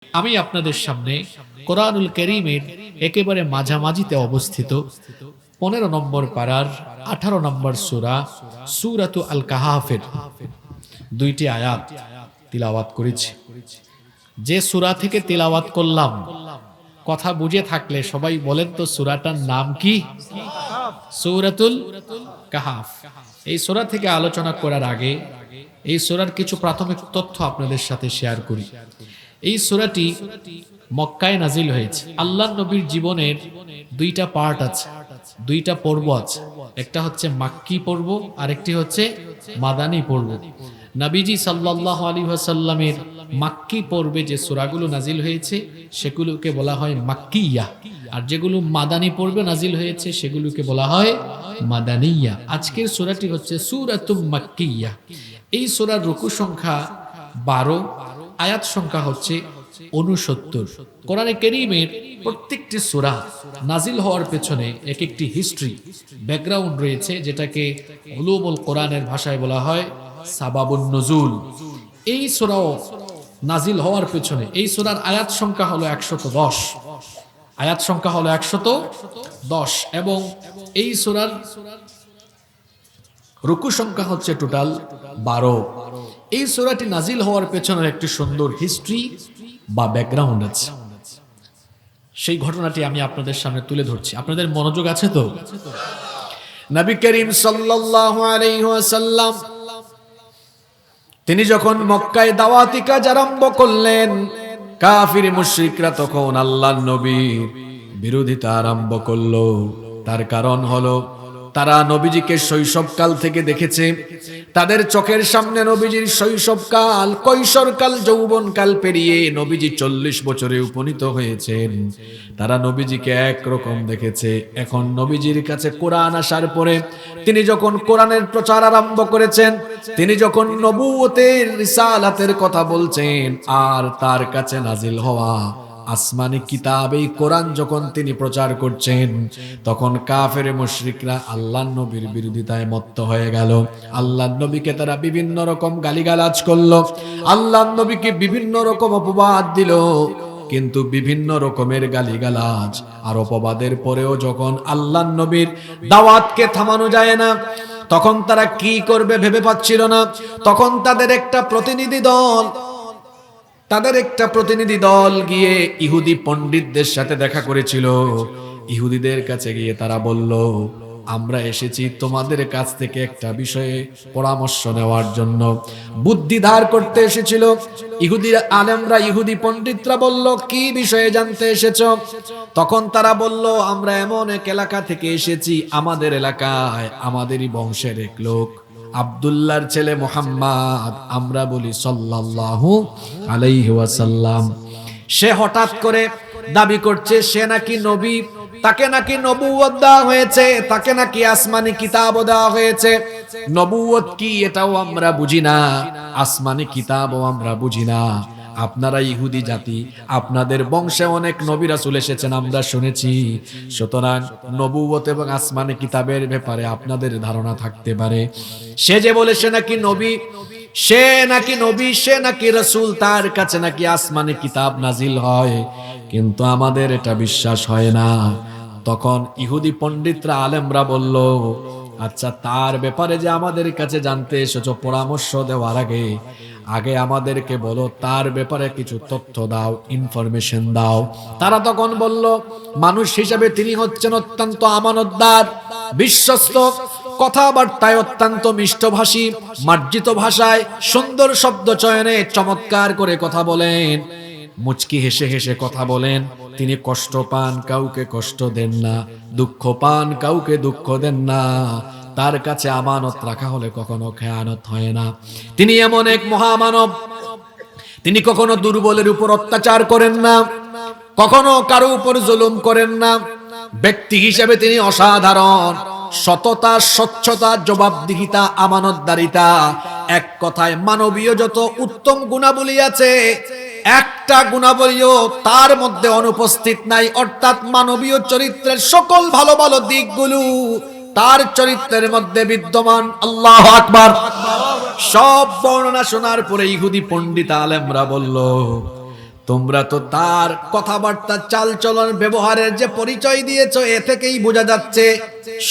আমি আপনাদের সামনে কোরআনুল কারীমের একেবারে মাঝামাঝিতে অবস্থিত 15 নম্বর পারার 18 নম্বর সূরা সূরাতু আল কাহাফের দুইটি আয়াত তিলাওয়াত করেছি। যে সূরা থেকে তিলাওয়াত করলাম, কথা বুঝে থাকলে সবাই বলেন তো সূরাটার নাম কি? সূরাতুল কাহাফ। এই সূরা থেকে আলোচনা করার আগে এই সূরার কিছু প্রাথমিক তথ্য আপনাদের সাথে শেয়ার করি। এই সূরাটি মক্কায় নাজিল হয়েছে। আল্লাহর নবীর জীবনের দুইটা পার্ট আছে, দুইটা পর্ব আছে। একটা হচ্ছে মাক্কি পর্ব আর একটি হচ্ছে মাদানী পর্ব। নবীজি সাল্লাল্লাহু আলাইহি ওয়াসাল্লামের মাক্কি পর্বে যে সূরাগুলো নাজিল হয়েছে সেগুলোকে বলা হয় মাক্কিয়া, আর যেগুলো মাদানী পর্বে নাজিল হয়েছে সেগুলোকে বলা হয় মাদানিয়া। আজকের সূরাটি হচ্ছে সূরাতুম মাক্কিয়া। এই সূরার রুকু সংখ্যা 12, আয়াত সংখ্যা হচ্ছে 69। কোরআনে কারীমের প্রত্যেকটি সূরা নাজিল হওয়ার পেছনে এক একটি হিস্ট্রি, ব্যাকগ্রাউন্ড রয়েছে, যেটাকে উলুমুল কোরআনের ভাষায় বলা হয় সাবাবুন নুজুল। এই সূরাও নাজিল হওয়ার পেছনে, এই সূরার আয়াত সংখ্যা হলো 110, আয়াত সংখ্যা হলো 110, এবং এই সূরার রুকু সংখ্যা হচ্ছে টোটাল 12। এই সূরাটি নাজিল হওয়ার পেছনের একটি সুন্দর হিস্ট্রি বা ব্যাকগ্রাউন্ড আছে। সেই ঘটনাটি আমি আপনাদের সামনে তুলে ধরছি। আপনাদের মনোযোগ আছে তো? নবী করিম সাল্লাল্লাহু আলাইহি ওয়াসাল্লাম তিনি যখন মক্কায় দাওয়াতি কাজ আরম্ভ করলেন, কাফির মুশরিকরা তখন আল্লাহর নবীর বিরোধিতা আরম্ভ করলো। তার কারণ হলো তারা নবীজিকে শৈশবকাল থেকে দেখেছে। তাদের চোখের সামনে নবীজির শৈশবকাল, কৈশোরকাল, যৌবনকাল পেরিয়ে নবীজি 40 বছরে উপনীত হয়েছেন। তারা নবীজিকে একরকম দেখেছে। এখন নবীজির কাছে কোরআন আসার পরে তিনি যখন কোরআনের প্রচার আরম্ভ করেছেন, তিনি যখন নবুয়তের রিসালাতের কথা বলছেন, আর তার কাছে নাজিল হওয়া আসমানি কিতাব এই কোরআন যখন তিনি প্রচার করছেন, তখন কাফের মুশরিকরা আল্লাহর নবীর বিরোধিতায় মত্ত হয়ে গেল। আল্লাহর নবীকে তারা বিভিন্ন রকম গালিগালাজ করলো, আল্লাহর নবীকে বিভিন্ন রকম অপবাদ দিল। কিন্তু বিভিন্ন রকমের গালিগালাজ আর অপবাদের পরেও যখন আল্লাহর নবীর দাওয়াতকে থামানো যায় না, তখন তারা কি করবে ভেবে পাচ্ছিল না। তখন তাদের একটা প্রতিনিধি দল গিয়ে ইহুদি পণ্ডিতদের সাথে দেখা করেছিল। ইহুদিদের কাছে গিয়ে তারা বলল, আমরা এসেছি তোমাদের কাছ থেকে একটা বিষয়ে পরামর্শ নেওয়ার জন্য, বুদ্ধি ধার করতে এসেছিল। ইহুদি আলেমরা, ইহুদি পণ্ডিতরা বলল, কি বিষয়ে জানতে এসেছো? তখন তারা বলল, আমরা এমন এক এলাকা থেকে এসেছি, আমাদের এলাকায় আমাদেরই বংশের এক লোক আব্দুল্লাহর ছেলে মুহাম্মদ, আমরা বলি সাল্লাল্লাহু আলাইহি ওয়াসাল্লাম, সে হঠাৎ করে দাবি করছে সে নাকি নবী, তাকে নাকি নবুয়ত দেওয়া হয়েছে, তাকে নাকি আসমানি কিতাব দেওয়া হয়েছে। নবুয়ত কি এটাও আমরা বুঝি না, আসমানি কিতাবও আমরা বুঝি না। আপনারা ইহুদি জাতি, আপনাদের বংশে অনেক নবী রাসূল এসেছেন আমরা শুনেছি, সুতরাং নবুয়ত এবং আসমানি কিতাবের ব্যাপারে আপনাদের ধারণা থাকতে পারে। সে যে বলে সে নাকি নবী, সে নাকি রাসূল, তার কাছে নাকি আসমানি কিতাব নাজিল হয়, কিন্তু আমাদের এটা বিশ্বাস হয় না। তখন ইহুদি পণ্ডিতরা, আলেমরা বলল, আচ্ছা তার ব্যাপারে যে আমাদের কাছে জানতে এসেছো পরামর্শ দেওয়ার আগে আমাদেরকে বলো, তার ব্যাপারে কিছু তথ্য দাও, ইনফরমেশন দাও। তারা তখন বলল, মানুষ হিসেবে তিনি হচ্ছেন অত্যন্ত আমানতদার, বিশ্বস্ত, কথাবার্তায় অত্যন্ত মিষ্টভাষী, মার্জিত ভাষায়, সুন্দর শব্দ চয়নে চমৎকার করে কথা বলেন, মুচকি হেসে হেসে কথা বলেন। তিনি কষ্ট পান, কাউকে কষ্ট দেন না, দুঃখ পান, কাউকে দুঃখ দেন না। তার কাছে আমানত রাখা হলে কখনো খেয়ানত হয় না। তিনি এমন এক মহামানব, তিনি কখনো দুর্বলের উপর অত্যাচার করেন না, কখনো কারো উপর জুলুম করেন না। ব্যক্তি হিসেবে তিনি অসাধারণ, সততা, স্বচ্ছতা, জবাবদিহিতা, আমানতদারিতা, এক কথায় মানবীয় যত উত্তম গুণাবলী আছে, একটা গুণাবলীও তার মধ্যে অনুপস্থিত নাই। অর্থাৎ মানবীয় চরিত্রের সকল ভালো ভালো দিকগুলো তার চরিত্রের মধ্যে বিদ্যমান। আল্লাহু আকবার। সব বর্ণনা শোনার পরে ইহুদি পণ্ডিত আলেমরা বলল, তোমরা তো তার কথাবার্তা, চালচলন, ব্যবহারের যে পরিচয় দিয়েছো এ থেকেই বোঝা যাচ্ছে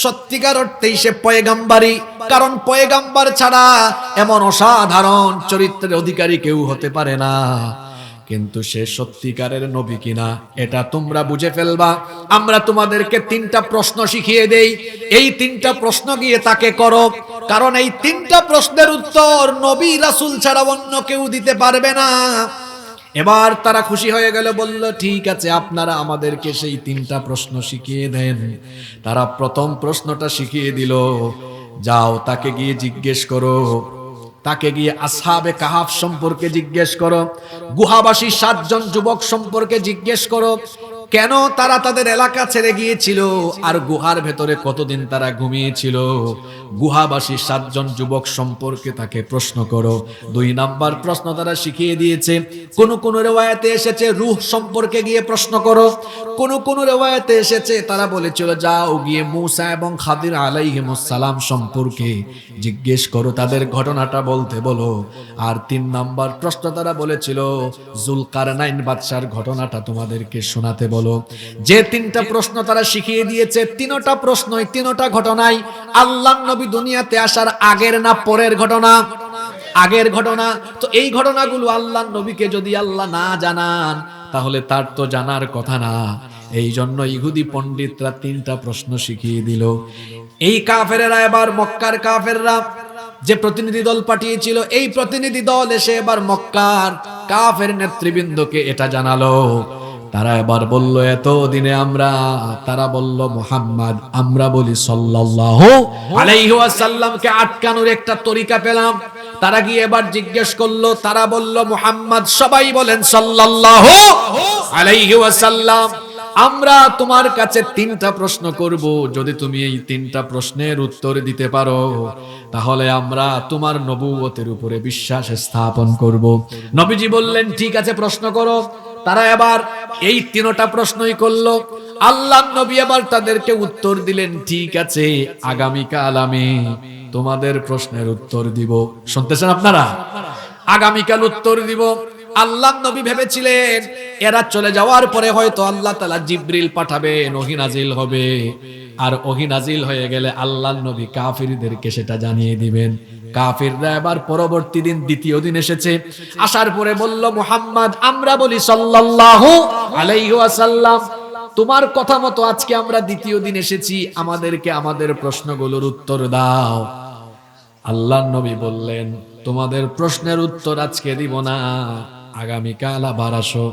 সত্যিকার অর্থেই সে পয়গাম্বারই। কারণ পয়গাম্বার ছাড়া এমন অসাধারণ চরিত্রের অধিকারী কেউ হতে পারে না। কিন্তু সে সত্যিকারের নবী কিনা এটা তোমরা বুঝে ফেলবা। আমরা তোমাদেরকে 3টা প্রশ্ন শিখিয়ে দেই, এই 3টা প্রশ্ন গিয়ে তাকে করো, কারণ এই 3টা প্রশ্নের উত্তর নবী রাসূল ছাড়া অন্য কেউ দিতে পারবে না। এবার তারা খুশি হয়ে গেল, বলল ঠিক আছে আপনারা আমাদেরকে সেই 3টা প্রশ্ন শিখিয়ে দেন। তারা প্রথম প্রশ্নটা শিখিয়ে দিল, যাও তাকে গিয়ে জিজ্ঞেস করো, তাকে গিয়ে আসহাবে কাহাফ সম্পর্কে জিজ্ঞেস করো, গুহাবাসী 7 জন যুবক সম্পর্কে জিজ্ঞেস করো, কেন তারা তাদের এলাকা ছেড়ে গিয়েছিল আর গুহার ভেতরে কতদিন তারা ঘুমিয়েছিল। গুহাবাসী 7 জন যুবক সম্পর্কে তাকে প্রশ্ন করো। 2 নাম্বার প্রশ্ন তারা শিখিয়ে দিয়েছে, কোন কোন রিওয়ায়াতে এসেছে রূহ সম্পর্কে গিয়ে প্রশ্ন করো, কোন কোন রিওয়ায়াতে এসেছে তারা বলেছিল যাও গিয়ে মূসা এবং খাদির আলাইহিমুস সালাম সম্পর্কে জিজ্ঞেস করো, তাদের ঘটনাটা বলতে বলো। আর 3 নাম্বার প্রশ্ন তারা বলেছিল জুলকারনাইন বাদশার ঘটনাটা তোমাদেরকে শোনাতে বলো। যে 3টা প্রশ্ন তারা শিখিয়ে দিয়েছে, 3টা প্রশ্নই 3টা ঘটনাই আল্লাহর নবী দুনিয়াতে আসার আগের না পরের ঘটনা? আগের ঘটনা। তো এই ঘটনাগুলো আল্লাহর নবীকে যদি আল্লাহ না জানান তাহলে তার তো জানার কথা না। এই জন্য ইহুদি পণ্ডিতরা 3টা প্রশ্ন শিখিয়ে দিল। এই কাফেরেরা এবার, মক্কার কাফেররা যে প্রতিনিধি দল পাঠিয়েছিল, এই প্রতিনিধি দল এসে এবার মক্কার কাফের নেতৃবৃন্দকে এটা জানালো। তারা এবার বলল এতদিনে আমরা, তারা বলল মুহাম্মদ, আমরা বলি সাল্লাল্লাহু আলাইহি ওয়াসাল্লামকে আটকানোর একটা তরিকা পেলাম। তারা গিয়ে এবার জিজ্ঞেস করলো, তারা বলল মুহাম্মদ, সবাই বলেন সাল্লাল্লাহু আলাইহি ওয়াসাল্লাম, আমরা তোমার কাছে 3টা প্রশ্ন করব, যদি তুমি এই 3টা প্রশ্নের উত্তর দিতে পারো তাহলে আমরা তোমার নবুয়তের উপরে বিশ্বাস স্থাপন করব। নবীজি বললেন ঠিক আছে প্রশ্ন করো। তারা এবার এই 3টা প্রশ্নই করলো। আল্লাহর নবী এবার তাদেরকে উত্তর দিলেন, ঠিক আছে আগামীকাল আমি তোমাদের প্রশ্নের উত্তর দিব। শুনতেছেন আপনারা? আগামীকাল উত্তর দিব। আল্লাহর নবী ভেবেছিলেন এরা চলে যাওয়ার পরে হয়তো আল্লাহ তাআলা জিবরিল পাঠাবেন, ওহী নাজিল হবে, আর ওহী নাজিল হয়ে গেলে আল্লাহর নবী কাফিরদেরকে সেটা জানিয়ে দিবেন। কাফিররা এবার পরবর্তী দিন, দ্বিতীয় দিন এসেছে। আসার পরে বলল মুহাম্মদ, আমরা বলি সাল্লাল্লাহু আলাইহি ওয়াসাল্লাম, তোমার কথা মতো আজকে আমরা দ্বিতীয় দিন এসেছি, আমাদেরকে আমাদের প্রশ্নগুলোর উত্তর দাও। আল্লাহর নবী বললেন তোমাদের প্রশ্নের উত্তর আজকে দিব না, আগামীকাল আবার আসো।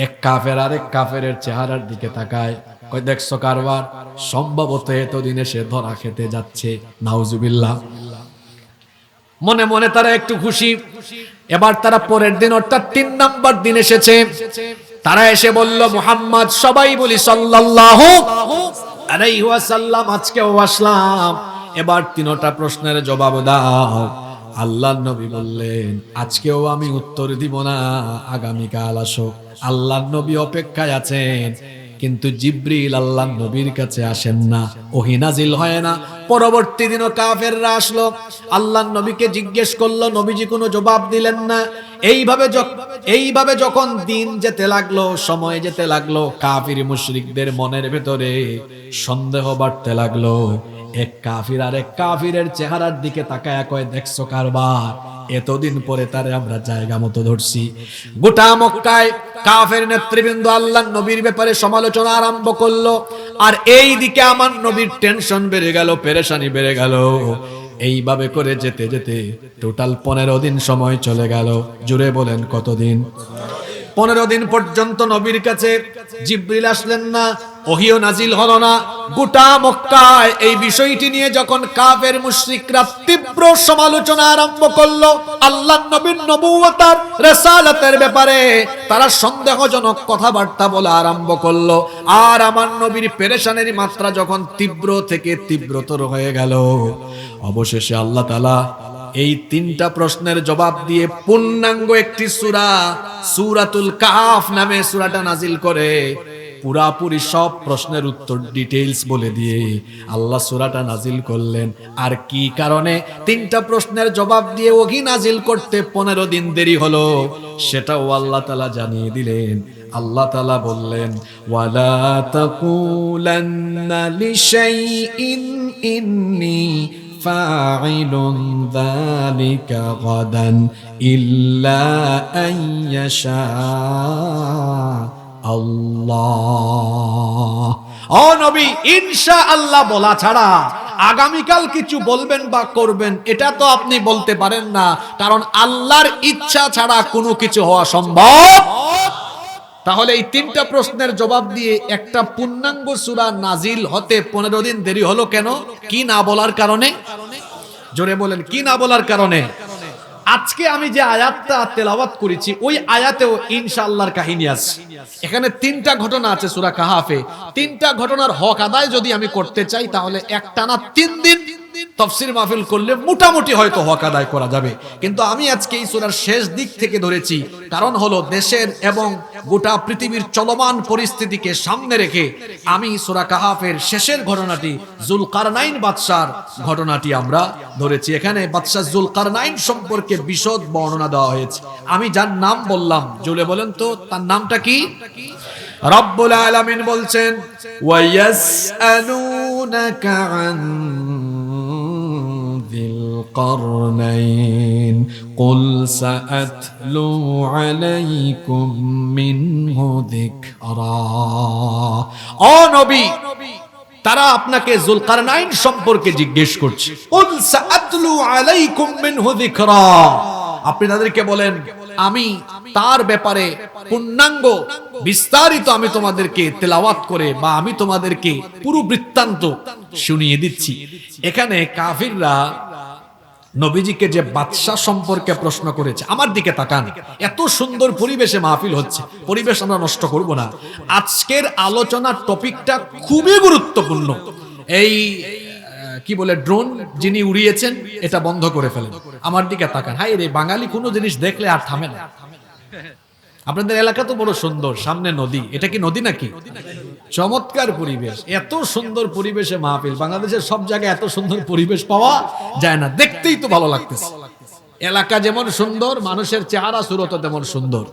এক কাফের আরেক কাফেরের চেহারার দিকে তাকায়, কই দেখছো কারবার, সম্ভবত এতদিনে সে ধরা খেতে যাচ্ছে। নাউজুবিল্লাহ। মনে মনে তারা একটু খুশি। এবার তারা পরের দিন অর্থাৎ 3 নাম্বার দিন এসেছে। তারা এসে বলল মুহাম্মদ, সবাই বলি সাল্লাল্লাহু আলাইহি ওয়াসাল্লাম, আজকেও আসলাম, এবার 3টা প্রশ্নের জবাব দাও। আল্লাহর নবী বললেন আজকেও আমি উত্তর দিব না, আগামীকাল আসো। আল্লাহর নবী অপেক্ষায় আছেন, কিন্তু জিবরিল আল্লাহর নবীর কাছে আসেন না, ওহী নাজিল হয় না। পরবর্তী দিনও কাফেররা আসলো, আল্লাহর নবীকে জিজ্ঞেস করলো, নবীজি কোনো জবাব দিলেন না। এইভাবে যখন দিন যেতে লাগলো, সময় যেতে লাগলো, কাফির মুশরিকদের মনের ভেতরে সন্দেহ বাড়তে লাগলো। এক কাফির আর এক কাফিরের চেহারার দিকে তাকায় কয় দেখছো কারবার, এতদিন পরে তারে আমরা জায়গা মতো ধরছি। গোটা মক্কায় কাফের নেতৃবৃন্দ আল্লাহর নবীর ব্যাপারে সমালোচনা আরম্ভ করলো, আর এই দিকে আমার নবীর টেনশন বেড়ে গেল, পেরেশানি বেড়ে গেল। এইভাবে করে যেতে যেতে টোটাল 15 দিন সময় চলে গেল। জুড়ে বলেন কতদিন? 15 দিন পর্যন্ত নবীর কাছে জিবরিল আসলেন না, ওহীও নাজিল হলো না। গোটা মক্কায় এই বিষয়টি নিয়ে যখন কাফের মুশরিকরা তীব্র সমালোচনা আরম্ভ করলো, আল্লাহর নবীর নবুয়ত আর রিসালাতের ব্যাপারে তারা সন্দেহজনক কথাবার্তা বলা আরম্ভ করলো, আর আমার নবীর পেরেশানির মাত্রা যখন তীব্র থেকে তীব্রতর হয়ে গেল, অবশেষে আল্লাহ তাআলা এই 3টা প্রশ্নের জবাব দিয়ে পূর্ণাঙ্গ একটি সূরা, সূরাতুল কাহফ নামে সূরাটা নাজিল করে পুরাপুরি সব প্রশ্নের উত্তর ডিটেইলস বলে দিয়ে আল্লাহ সূরাটা নাজিল করলেন। আর কি কারণে 3টা প্রশ্নের জবাব দিয়ে ওহী নাজিল করতে 15 দিন দেরি হলো সেটাও আল্লাহ তাআলা জানিয়ে দিলেন। আল্লাহ তাআলা বললেন, ওয়ালা তাকুলান্না লিশাইইন ইন্নী ফাইলুন যালিকা গাদান ইল্লা আইয়াশা আল্লাহ। ও নবী, ইনশাআল্লাহ বলা ছাড়া আগামীকাল কিছু বলবেন বা করবেন এটা তো আপনি বলতে পারেন না, কারণ আল্লাহর ইচ্ছা ছাড়া কোনো কিছু হওয়া সম্ভব। তাহলে এই 3টা প্রশ্নের জবাব দিয়ে একটা পূর্ণাঙ্গ সূরা নাজিল হতে 15 দিন দেরি হলো কেন? কি না বলার কারণে? জোরে বলেন, কি না বলার কারণে? আজকে আমি যে আয়াতটা তেলাওয়াত করেছি ওই আয়াতেও ইনশাআল্লাহর কাহিনী আছে। এখানে 3টা ঘটনা আছে সূরা কাহাফে। 3টা ঘটনার হক আদায় যদি আমি করতে চাই তাহলে একটানা 3 দিন তাফসীর মাহফিল করলে মোটামুটি হয়তো হক আদায় করা যাবে। কিন্তু আমি আজকে এই সূরার শেষ দিক থেকে ধরেছি, কারণ হলো দেশের এবং গোটা পৃথিবীর চলমান পরিস্থিতিকে সামনে রেখে আমি সূরা কাহাফের শেষের ঘটনাটি যুলকারনাইন বাদশার ঘটনাটি আমরা ধরেছি। এখানে বাদশা যুলকারনাইন সম্পর্কে বিশদ বর্ণনা দেওয়া হয়েছে। আমি যার নাম বললাম, জুলে বলেন তো তার নামটা কি? রব্বুল আলামিন বলছেন, ওয়ায়াসআলুনাকা আন যিল কারনাইন কুল সাআতলু আলাইকুম মিনহু যিকরা। ও নবী, তারা আপনাকে যুলকারনাইন সম্পর্কে জিজ্ঞেস করছে। কুল সাআতলু আলাইকুম মিনহু যিকরা, আপনি তাদেরকে বলেন আমি তার ব্যাপারে পূর্ণাঙ্গ বিস্তারিত আমি তোমাদেরকে তেলাওয়াত করে বা আমি তোমাদেরকে পুরো বৃত্তান্ত শুনিয়ে দিচ্ছি। এখানে কাফিররা নবীজিকে যে বাদশা সম্পর্কে প্রশ্ন করেছে, আমার দিকে তাকান, এত সুন্দর পরিবেশে মাহফিল হচ্ছে, পরিবেশ আমরা নষ্ট করব না। আজকের আলোচনার টপিকটা খুবই গুরুত্বপূর্ণ। এই কি বলে ড্রোন যিনি উড়িয়েছেন এটা বন্ধ করে ফেলেন। আমার দিকে তাকান। হাই রে, বাঙালি কোনো জিনিস দেখলে আর থামে না। আপনাদের এলাকা তো বড় সুন্দর, সামনে নদী, এটা কি নদী নাকি? চমৎকার পরিবেশ, এত সুন্দর পরিবেশে মাহফিল। বাংলাদেশের সব জায়গায় এত সুন্দর পরিবেশ পাওয়া যায় না, দেখতেই তো ভালো লাগতেছে। এলাকা যেমন সুন্দর, মানুষের চেহারা সুরত তেমন সুন্দর।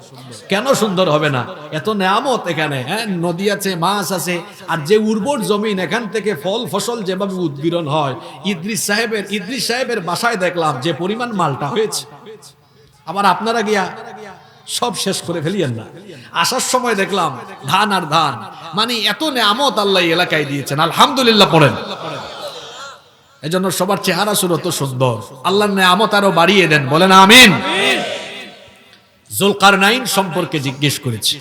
কেন সুন্দর হবে না? এত নেয়ামত এখানে, হ্যাঁ, নদী আছে, মাছ আছে, আর যে উর্বর জমিন, এখান থেকে ফল ফসল যেভাবে উৎপীড়ন হয়। ইদ্রিস সাহেবের বাসায় দেখলাম যে পরিমাণ মালটা হয়েছে। আবার আপনারা গিয়া সব শেষ করে ফেলিয়েন না। আসার সময় দেখলাম ধান আর ধান, মানে এত নেয়ামত আল্লাহ এলাকায় দিয়েছেন, আলহামদুলিল্লাহ পড়েন। এজন্য সবার চেহারা সুরত সুন্দর, আল্লাহর নেয়ামত আরো বাড়িয়ে দেন, বলেন আমিন। যুলকারনাইন সম্পর্কে জিজ্ঞেস করেছি।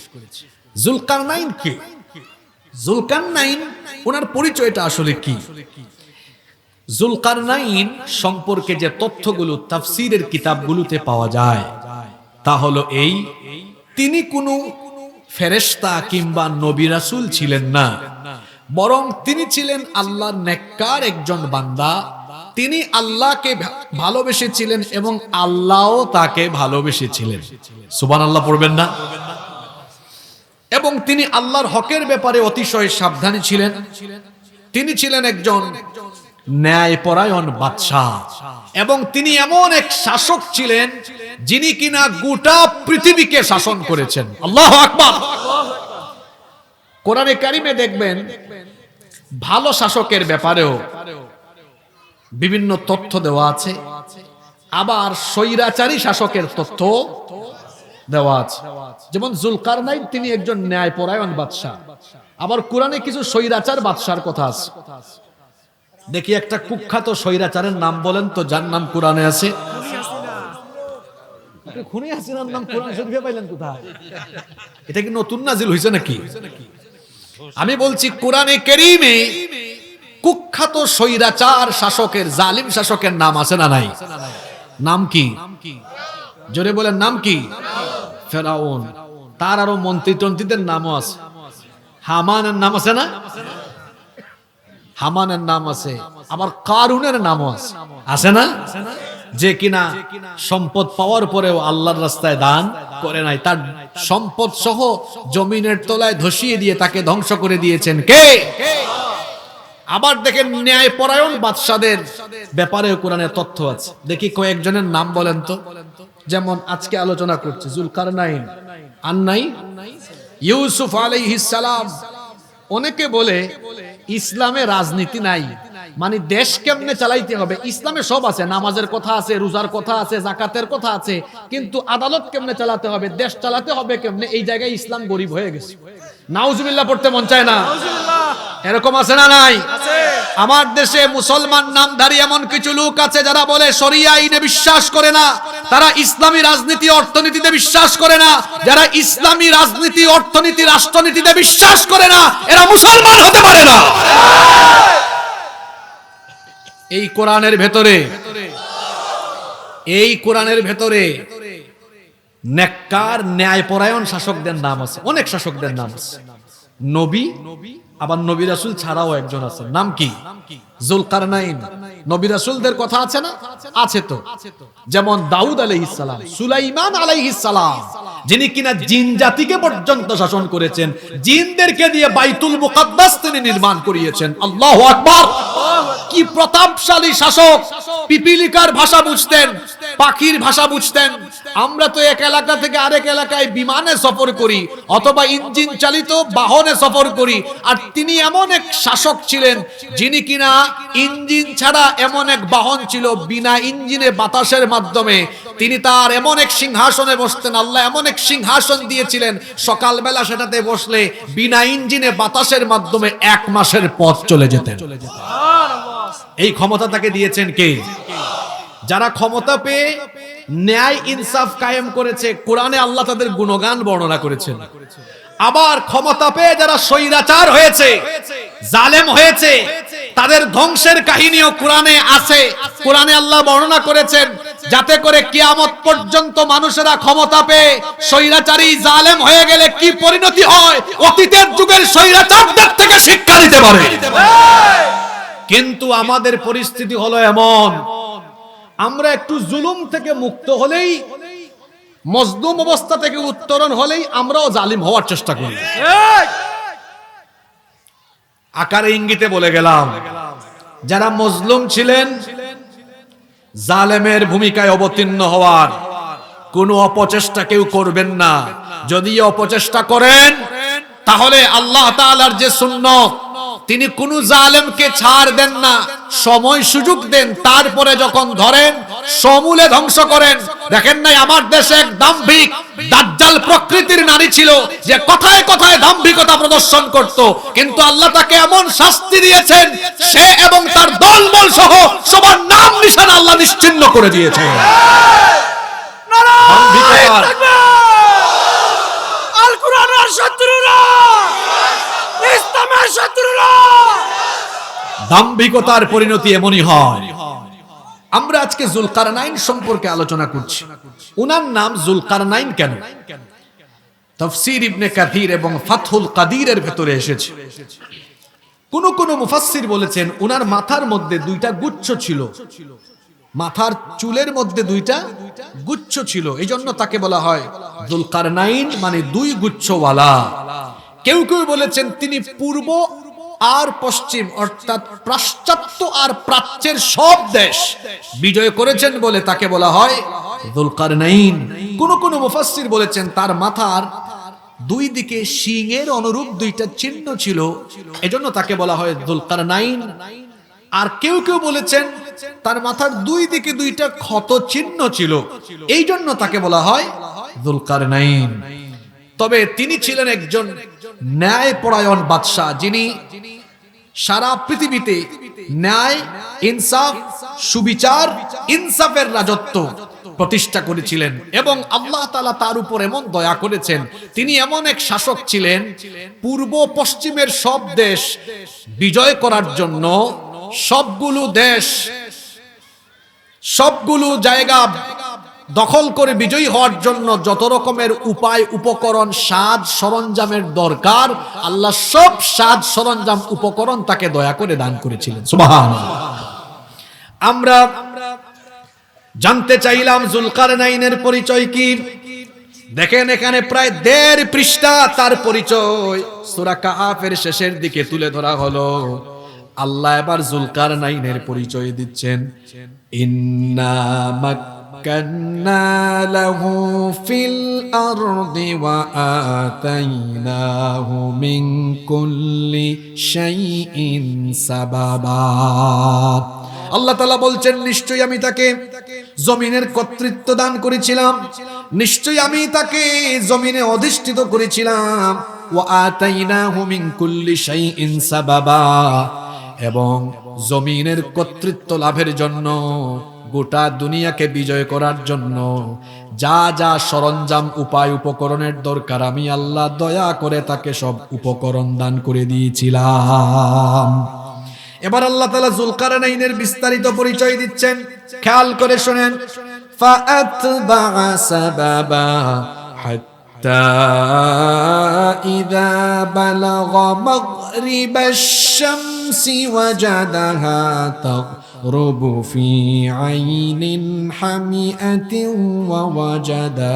যুলকারনাইন কে? যুলকারনাইন ওনার পরিচয়টা আসলে কি? যুলকারনাইন সম্পর্কে যে তথ্যগুলো তাফসীরের কিতাবগুলোতে পাওয়া যায় তা হলো এই, তিনি কোনো ফেরেশতা কিংবা নবী রাসূল ছিলেন না, বরং তিনি ছিলেন আল্লাহর নেককার একজন বান্দা। তিনি আল্লাহকে ভালোবেসেছিলেন এবং আল্লাহও তাকে ভালোবেসেছিলেন। সুবহানাল্লাহ পড়বেন না? এবং তিনি আল্লাহর হকের ব্যাপারে অতিশয় সাবধানী ছিলেন। তিনি ছিলেন একজন ন্যায়পরায়ণ বাদশা, এবং তিনি এমন এক শাসক ছিলেন যিনি কিনা গোটা পৃথিবীকে শাসন করেছেন। আল্লাহু আকবার। কোরআনে কারিমে দেখবেন ভালো শাসকের ব্যাপারেও বিভিন্ন তথ্য দেওয়া আছে, আবার স্বৈরাচারী শাসকের তথ্য দেওয়া আছে। যেমন যুলকারনাইন তিনি একজন ন্যায়পরায়ণ বাদশা, আবার কোরআনে কিছু স্বৈরাচার বাদশার কথা আছে। দেখি একটা কুখ্যাত স্বৈরাচারের নাম বলেন তো, যার নাম কোরআনে আছে। খুনি হাসিনার নাম কোরআন শরীফে পাইলেন কোথায়? এটা কি নতুন নাজিল হয়েছে নাকি? আমি বলছি কোরআনে কারীমে কুখ্যাত স্বৈরাচার শাসকের, জালিম শাসকের নাম আছে না নাই? নাম কি? জোরে বলেন, নাম কি? ফেরাউন। তার আরো মন্ত্রী টন্ত্রীদের নামও আছে। হামানের নাম আছে না? হামানের নাম আছে, আবার কারুনের নামও আছে, আছে না? যে কিনা সম্পদ পাওয়ার পরেও আল্লাহর রাস্তায় দান করে নাই, তার সম্পদ সহ জমিনের তলায় ধসিয়ে দিয়ে তাকে ধ্বংস করে দিয়েছেন কে? আবার দেখেন ন্যায় পরায়ণ বাদশাদের ব্যাপারে কোরআনে তথ্য আছে। দেখি কয়েকজনের নাম বলেন তো। যেমন আজকে আলোচনা করছি জুলকারনাইন, আর নাই ইউসুফ আলাইহিস সালাম। অনেকে বলে ইসলামে রাজনীতি নাই, মানে দেশ কেমনে চালাইতে হবে। ইসলামে সব আছে, নামাজের কথা আছে, রোজার কথা আছে, জাকাতের কথা আছে, কিন্তু আদালত কেমনে চালাতে হবে, দেশ চালাতে হবে কেমনে, এই জায়গায় ইসলাম গরিব হয়ে গেছে। নাউজুবিল্লাহ পড়তে মন চায় না? এরকম আছে না নাই? আমার দেশে মুসলমান নামধারী এমন কিছু লোক আছে যারা বলে শরিয়া আইনে বিশ্বাস করে না, তারা ইসলামী রাজনীতি অর্থনীতিতে বিশ্বাস করে না। যারা ইসলামী রাজনীতি অর্থনীতি রাষ্ট্রনীতিতে বিশ্বাস করে না, এরা মুসলমান হতে পারে না। এই কোরআনের ভেতরে নেককার ন্যায়পরায়ণ শাসকদের নাম আছে, অনেক শাসকদের নাম আছে। নবী, আবার নবী রাসূল ছাড়াও একজন আছে, নাম কি? জুলকারনাইন। নবী রাসূলদের কথা আছে না? আছে তো। যেমন দাউদ আলাইহিস সালাম, সুলাইমান আলাইহিস সালাম, যিনি কিনা জিন জাতিকে পর্যন্ত শাসন করেছেন, জিনদেরকে দিয়ে বাইতুল মুকাদ্দাস তিনি নির্মাণ করিয়েছেন। আল্লাহু আকবার! কি প্রতাপশালী শাসক! পিপিলিকার ভাষা বুঝতেন, পাখির ভাষা বুঝতেন। আমরা তো এক এলাকা থেকে আরেক এলাকায় বিমানে সফর করি অথবা ইঞ্জিন চালিত বাহনে সফর করি, আর তিনি এমন এক শাসক ছিলেন যিনি কিনা ইঞ্জিন ছাড়া এমন এক বাহন ছিল, বিনা ইঞ্জিনে বাতাসের মাধ্যমে তিনি তার এমন এক সিংহাসনে বসতেন। আল্লাহ এমন এক সিংহাসন দিয়েছিলেন, সকালবেলা সেটাতে বসলে বিনা ইঞ্জিনে বাতাসের মাধ্যমে 1 মাসের পথ চলে যেতেন। এই ক্ষমতা তাকে দিয়েছেন কে? যারা ক্ষমতা পেয়ে ন্যায় ইনসাফ কায়েম করেছে, কোরআনে আল্লাহ তাদের গুণগান বর্ণনা করেছেন। আবার ক্ষমতা পেয়ে যারা স্বৈরাচার হয়েছে, জালেম হয়েছে, তাদের ধ্বংসের কাহিনীও কোরআনে আছে। কোরআনে আল্লাহ বর্ণনা করেছেন যাতে করে কিয়ামত পর্যন্ত মানুষেরা ক্ষমতা পেয়ে স্বৈরাচারী জালেম হয়ে গেলে কি পরিণতি হয়, অতীতের যুগের স্বৈরাচারদের থেকে শিক্ষা নিতে পারে। কিন্তু আমাদের পরিস্থিতি হলো এমন, আমরা একটু জুলুম থেকে মুক্ত হলেই, মজলুম অবস্থা থেকে উত্তরণ হলেই আমরাও জালিম হওয়ার চেষ্টা করি। আকারে ইঙ্গিতে বলে গেলাম, যারা মজলুম ছিলেন জালেমের ভূমিকায় অবতীর্ণ হওয়ার কোনো অপচেষ্টা কেউ করবেন না। যদি অপচেষ্টা করেন তাহলে আল্লাহ তাআলার যে সুন্নাত, তিনি কোন জালেমকে ছাড় দেন না, সময় সুযোগ দেন, তারপরে যখন ধরেন সমূলে ধ্বংস করেন। দেখেন নাই আমার দেশে এক দাম্ভিক দাজ্জাল প্রকৃতির নারী ছিল, যে কথায় কথায় দাম্ভিকতা প্রদর্শন করত, কিন্তু আল্লাহ তাকে এমন শাস্তি দিয়েছেন, সে এবং তার দলবল সহ সবার নাম নিশানা আল্লাহ নিশ্চিহ্ন করে দিয়েছেন। আল কোরআনের শত্রুরা, ইসলামের শত্রুরা। দাম্ভিকতার পরিণতি এমনই হয়। আমরা আজকে জুলকারনাইন সম্পর্কে আলোচনা করছি। উনার নাম জুলকারনাইন কেন? তাফসীর ইবনে কাসির এবং ফাতহুল কাদিরের ভেতরে এসেছে। কোন মুফাসসির বলেছেন উনার মাথার মধ্যে 2টা গুচ্ছ ছিল, মাথার চুলের মধ্যে 2টা গুচ্ছ ছিল, এই জন্য তাকে বলা হয় জুলকারনাইন, মানে 2 গুচ্ছওয়ালা। কেউ কেউ বলেছেন তিনি পূর্ব আর পশ্চিম, অর্থাৎ পাশ্চাত্য আর প্রাচ্যের সব দেশ বিজয় করেছেন বলে তাকে বলা হয় জুলকারনাইন। কোন মুফাসসির বলেছেন তার মাথার 2 দিকে শিংয়ের অনুরূপ 2টা চিহ্ন ছিল, এজন্য তাকে বলা হয় জুলকারনাইন। আর কেউ কেউ বলেছেন তার মাথার 2 দিকে 2টা ক্ষত চিহ্ন ছিল, এই জন্য তাকে বলা হয় জুলকারনাইন। তবে তিনি ছিলেন একজন ন্যায়পরায়ণ বাদশা, যিনি সারা পৃথিবীতে ন্যায়, ইনসাফ, সুবিচার, ইনসাফের রাজত্ব প্রতিষ্ঠা করেছিলেন, এবং আল্লাহ তাআলা তার উপর এমন দয়া করেছেন, তিনি এমন এক শাসক ছিলেন, পূর্ব পশ্চিমের সব দেশ বিজয় করার জন্য, সবগুলো দেশ, সবগুলো জায়গা দখল করে বিজয়ী হওয়ার জন্য যত রকমের উপায়, উপকরণ, সাজ সরঞ্জামের দরকার, আল্লাহ সব সাজ সরঞ্জাম উপকরণ তাকে দয়া করে দান করেছিলেন। সুবহানাল্লাহ। আমরা জানতে চাইলাম জুলকারনাইনের পরিচয় কি। দেখেন এখানে প্রায় 1.5 পৃষ্ঠা তার পরিচয় সূরা কাহাফের শেষের দিকে তুলে ধরা হলো। আল্লাহ এবার জুলকারনাইনের পরিচয় দিচ্ছেন। ইন্না মাক্কান্না লাহু ফিল আরদি ওয়া আতাইনাহু মিন কুল্লি শাইইন সাবাবা। আল্লাহ তাআলা বলছেন, নিশ্চয়ই আমি তাকে জমিনের কর্তৃত্ব দান করেছিলাম, নিশ্চয়ই আমি তাকে জমিনে অধিষ্ঠিত করেছিলাম। ওয়া আতাইনাহু মিন কুল্লি শাইইন সাবাবা, এবং জমিনের কর্তৃত্ব লাভের জন্য, গোটা দুনিয়াকে বিজয় করার জন্য যা যা সরঞ্জাম উপায় উপকরণের দরকার আমি আল্লাহ দয়া করে তাকে সব উপকরণ দান করে দিয়েছিলাম। এবার আল্লাহ তাআলা জুলকারনাইনের বিস্তারিত পরিচয় দিচ্ছেন, খেয়াল করে শুনেন। ফাআতবাআ সাবাবা হাত্তা ইযা বালাগা মাগরিবাশ শামসি ওয়াজাদাহা তাগরুবু ফি আইনিন হামিআতিন ওয়া ওয়াজাদা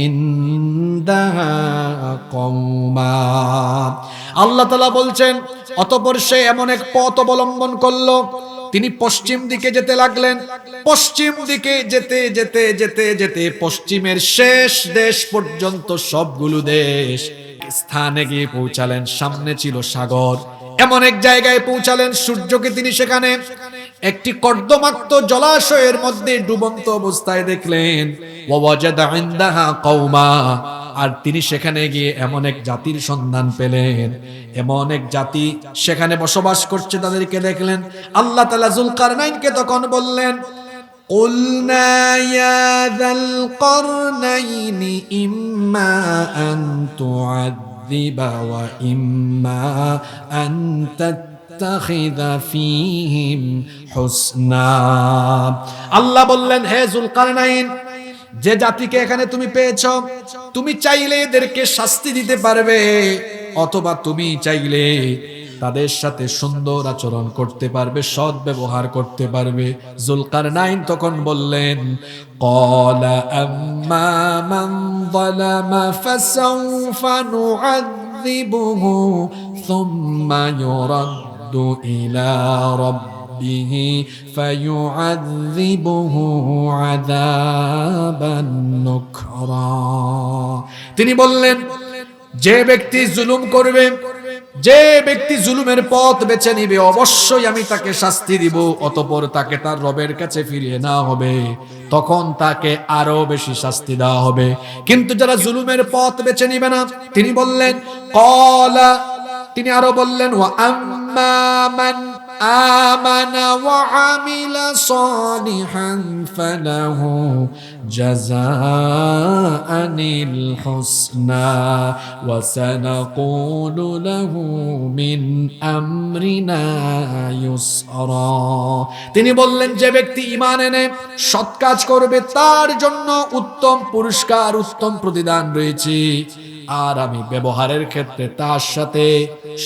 ইনদাহা কওমা। আল্লাহ তাআলা বলছেন, অতঃপর সে এমন এক পথ অবলম্বন করলো, তিনি পশ্চিম দিকে যেতে লাগলেন। পশ্চিম দিকে যেতে যেতে যেতে যেতে পশ্চিমের শেষ দেশ পর্যন্ত সবগুলো দেশ স্থানে গিয়ে পৌঁছালেন। সামনে ছিল সাগর। এমন এক জায়গায় পৌঁছালেন, সূর্যকে তিনি সেখানে একটি কর্দমাক্ত জলাশয়ের মধ্যে ডুবন্ত অবস্থায় দেখলেন। ওয়াজাদা ইনদাহা কওমা, আর তিনি সেখানে গিয়ে এমন এক জাতির সন্ধান পেলেন, এমন এক জাতি সেখানে বসবাস করছে, তাদেরকে দেখলেন। আল্লাহ তাআলা জুলকারনাইনকে তখন বললেন, কুলনা ইয়া যাল করনাইনি ইম্মা আন তুআযিবা ওয়া ইম্মা আন তাত্তাখিযা ফীহিম হুসনা। আল্লাহ বললেন, হে জুলকারনাইন, যে জাতিকে এখানে তুমি পেয়েছো, তুমি চাইলে এদেরকে শাস্তি দিতে পারবে, অথবা তুমি চাইলে তাদের সাথে সুন্দর আচরণ করতে পারবে, সৎ ব্যবহার করতে পারবে। জুলকারনাইন তখন বললেন, ক্বালা আম্মা মান যালামা ফাসাউফা নুআযিবুহু সুম্মা ইউরাদ্দু ইলা রাব্বিহি ফায়ুআযিবুহু আযাবান নুকরা। তিনি বললেন, যে ব্যক্তি জুলুম করবে, যে ব্যক্তি জুলুমের পথ বেছে নিবে, অবশ্যই আমি তাকে শাস্তি দিব, অতঃপর তাকে তার রবের কাছে ফিরিয়ে নেওয়া হবে, তখন তাকে আরো বেশি শাস্তি দেওয়া হবে। কিন্তু যারা জুলুমের পথ বেছে নিবে না, তিনি বললেন, ক্বালা, তিনি আরো বললেন, ওয়া আম্মা মান আমানা ওয়া আমিলা সালিহান ফালাহু জাযাআনিল হুসনা ওয়া সানাকুলু লাহু মিন আমরিনা ইউসরা। তিনি বললেন, যে ব্যক্তি ঈমান এনে সৎ কাজ করবে তার জন্য উত্তম পুরস্কার, উত্তম প্রতিদান রয়েছে, আর আমি ব্যবহারের ক্ষেত্রে তার সাথে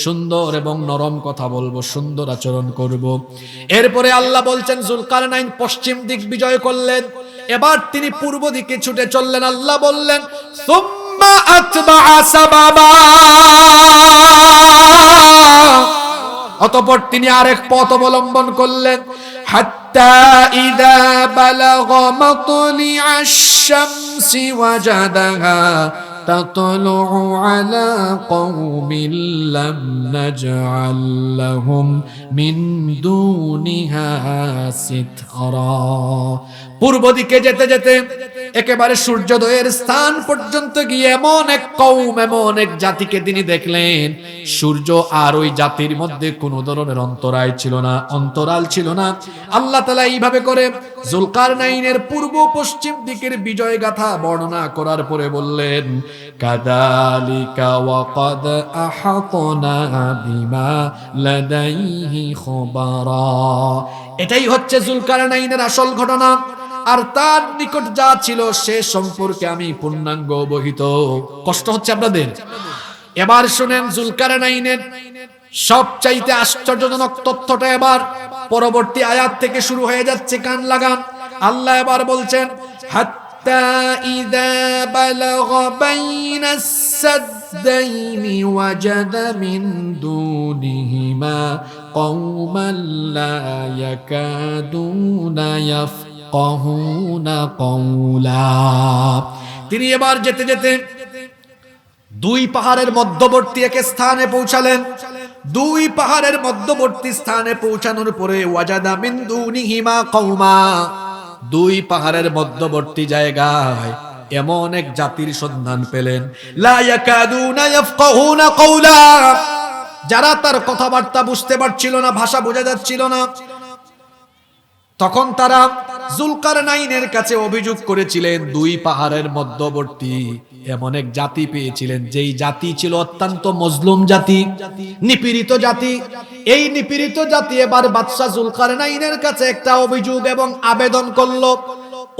সুন্দর এবং নরম কথা বলবো, সুন্দর আচরণ করব। এরপরে আল্লাহ বলছেন, জুলকারনাইন পশ্চিম দিক বিজয় করলেন, এবার তিনি পূর্ব দিকে ছুটে চললেন। আল্লাহ বললেন, সুম্মা আতবাআ সাবাবা, অতঃপর তিনি আরেক পথ অবলম্বন করলেন। হাত্তা ইযা বালাগা মাতলিআশ শামসি ওয়াজাদাহা তাতলুউ আলা কওমিন লাম নাজআল লাহুম মিন দুনিহা সিতরা। পূর্ব দিকে যেতে যেতে একেবারে সূর্যোদয়ের স্থান পর্যন্ত গিয়ে এমন এক কওম, এমন এক জাতিকে তিনি দেখলেন, সূর্য আর ওই জাতির মধ্যে কোনো ধরনের অন্তরাল ছিল না। আল্লাহ তাআলা এইভাবে করে জুলকারনাইনের পূর্ব পশ্চিম দিকের বিজয় গাথা বর্ণনা করার পরে বললেন, কাযালিকা ওয়া ক্বাদ আহাতনা বিমা লাদাইহি খবরা। এটাই হচ্ছে জুলকারনাইনের আসল ঘটনা, আর তার নিকট যা ছিল সে সম্পর্কে আমি পূর্ণাঙ্গ অবহিত। কষ্ট হচ্ছে আপনাদের? এবার শুনেন, জুলকারনাইনের সবচাইতে আশ্চর্যজনক তথ্যটা এবার পরবর্তী আয়াত থেকে শুরু হয়ে যাচ্ছে, কান লাগান। আল্লাহ এবার বলছেন হাত্তা ইযা বালাগা বাইনাস সাদদাইনি ওয়াজাদা মিন দুনিহিমা কওমান লা ইয়াকাদুনা ইয়াফকাহুনা কওলা। তিনি এবার যেতে যেতে দুই পাহাড়ের মধ্যবর্তী এক স্থানে পৌঁছালেন। দুই পাহাড়ের মধ্যবর্তী স্থানে পৌঁছানোর পরে ওয়াজাদা মিন দুনিহিমা কওমা, দুই পাহাড়ের মধ্যবর্তী জায়গায় এমন এক জাতির সন্ধান পেলেন, লা ইয়াকাদুনা ইয়াফকাহুনা কওলা, যারা তার কথাবার্তা বুঝতে পারছিল না, ভাষা বোঝা যাচ্ছিল না। তখন তারা যুলকারনাইনের কাছে অভিযোগ করেছিলেন, দুই পাহাড়ের মধ্যবর্তী এমন এক জাতি পেয়েছিলেন, যেই জাতি ছিল অত্যন্ত মজলুম জাতি, নিপীড়িত জাতি। এই নিপীড়িত জাতি এবার বাদশাহ যুলকারনাইনের কাছে একটা অভিযোগ এবং আবেদন করলো,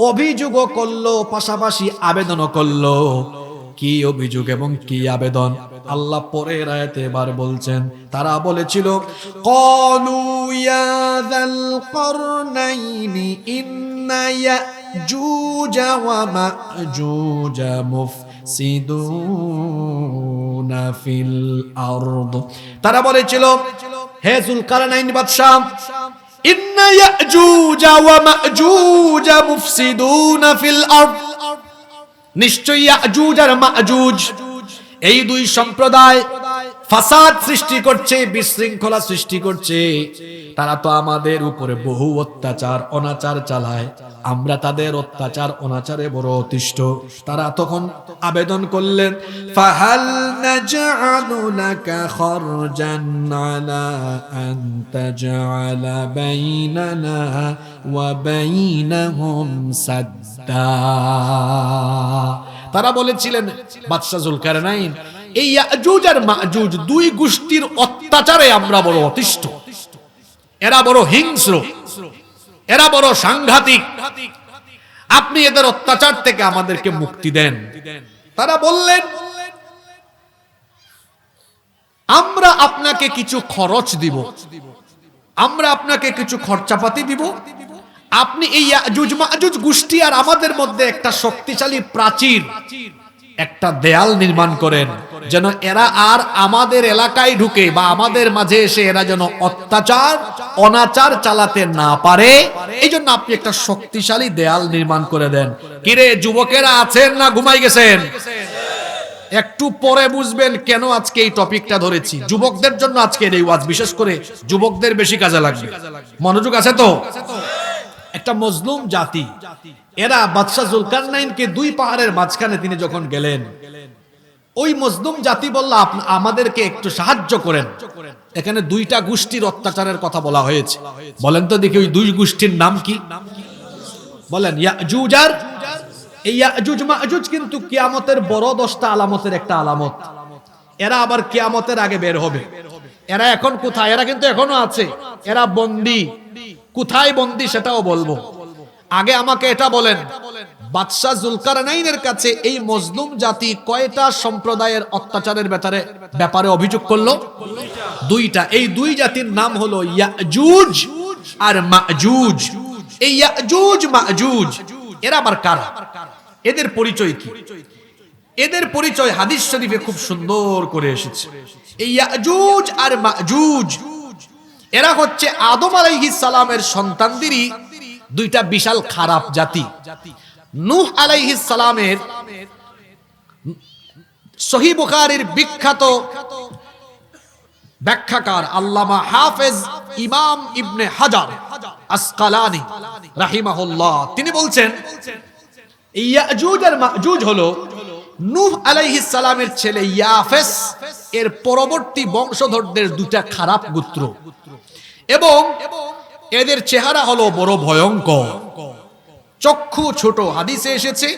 অভিযোগও করলো, পাশাপাশি আবেদনও করলো। কি অভিযোগ এবং কি আবেদন আল্লাহ পরের আয়াতে এবার বলছেন। তারা বলেছিল, ক্বালু ইয়া যাল করনাইনি ইন্না ইয়াজুজা ওয়া মাজুজা মুফসিদুনা ফিল আরদ। তারা বলেছিল, হে যুলকারনাইন বাদশা, ইন্না ইয়াজুজা ওয়া মাজুজা মুফসিদুনা ফিল আরদ, নিশ্চয়ই ইয়াজুজ আর মাজুজ এই দুই সম্প্রদায় ফাসাদ সৃষ্টি করছে, বিশৃঙ্খলা সৃষ্টি করছে। তারা তো আমাদের উপরে বহু অত্যাচার অনাচার চালায়, আমরা তাদের অত্যাচার অনাচারে বড় অতিষ্ঠ। তারা তখন আবেদন করলেন, ফাহাল নাজআলু লাকা খরজান আলা আন তাজআলা বাইনানা ওয়া বাইনাহুম সাদ্দা। তারা বলেছিলেন, বাদশা যুলকারনাইন, এই ইয়াজুজ আর মাজুজ দুই গোষ্ঠীর অত্যাচারে আমরা বড় অতিষ্ঠ, এরা বড় হিংস্র, এরা বড় সাংঘাতিক, আপনি এদের অত্যাচার থেকে আমাদেরকে মুক্তি দেন। তারা বললেন, আমরা আপনাকে কিছু খরচ দিব, আমরা আপনাকে কিছু খরচাপাতি দিব, আপনি এই ইয়াজুজ মাজুজ গোষ্ঠী আর আমাদের মধ্যে একটা শক্তিশালী প্রাচীর, একটা দেয়াল নির্মাণ করেন, যেন এরা আর আমাদের এলাকায় ঢুকে বা আমাদের মাঝে এসে এরা যেন অত্যাচার অনাচার চালাতে না পারে। এই জন্য আপনি একটা শক্তিশালী দেয়াল নির্মাণ করে দেন। কিরে যুবকেরা আছেন না ঘুমাই গেছেন? একটু পরে বুঝবেন কেন আজকে এই টপিকটা ধরেছি। যুবকদের জন্য আজকের এই ওয়াজ, বিশেষ করে যুবকদের বেশি কাজে লাগবে। মনোযোগ আছে তো? একটা মজলুম জাতি, এরা বাদশা যুলকারনাইনকে দুই পাহাড়ের মাঝখানে তিনি যখন গেলেন, ওই মজলুম জাতি বলল, আমাদেরকে একটু সাহায্য করেন। এখানে দুইটা গোষ্ঠীর অত্যাচারের কথা বলা হয়েছে। বলেন তো দেখি, ওই দুই গোষ্ঠীর নাম কি? বলেন। ইয়াজুজ আর এই ইয়াজুজ মাজুজ কিন্তু কিয়ামতের বড় 10টা আলামতের একটা আলামত। এরা আবার কিয়ামতের আগে বের হবে। এরা এখন কোথায়? এরা কিন্তু এখনো আছে, এরা বন্দী। কোথায় বন্দী সেটাও বলবো। আগে আমাকে এটা বলেন, বাদশা যুলকারনাইনের কাছে এই মজলুম জাতি কয়টা সম্প্রদায়ের অত্যাচারের ব্যাপারে অভিযোগ করলো? দুইটা। এই দুই জাতির নাম হলো ইয়াজুজ আর মাজুজ। এই ইয়াজুজ মাজুজ এরা আবার কারা? এদের পরিচয় কি? এদের পরিচয় হাদিস শরীফে খুব সুন্দর করে এসেছে। এই ইয়াজুজ আর মাজুজ এরা হচ্ছে আদম আলাইহিস সালামের সন্তানদেরই দুইটা বিশাল খারাপ জাতি। নূহ আলাইহিস সালামের সহিহ বুখারীর বিখ্যাত ব্যাখ্যাকার আল্লামা হাফেজ ইমাম ইবনে হাজার আসকালানি রাহিমাহুল্লাহ, তিনি বলছেন, ইয়াজুজ আর মাজুজ হলো নূহ আলাইহিস সালামের ছেলে ইয়াফেস এর পরবর্তী বংশধরদের দুটা খারাপ গোত্র, এবং এদের চেহারা হলো বড় ভয়ঙ্কর, চক্ষু ছোট। হাদিসে এসেছে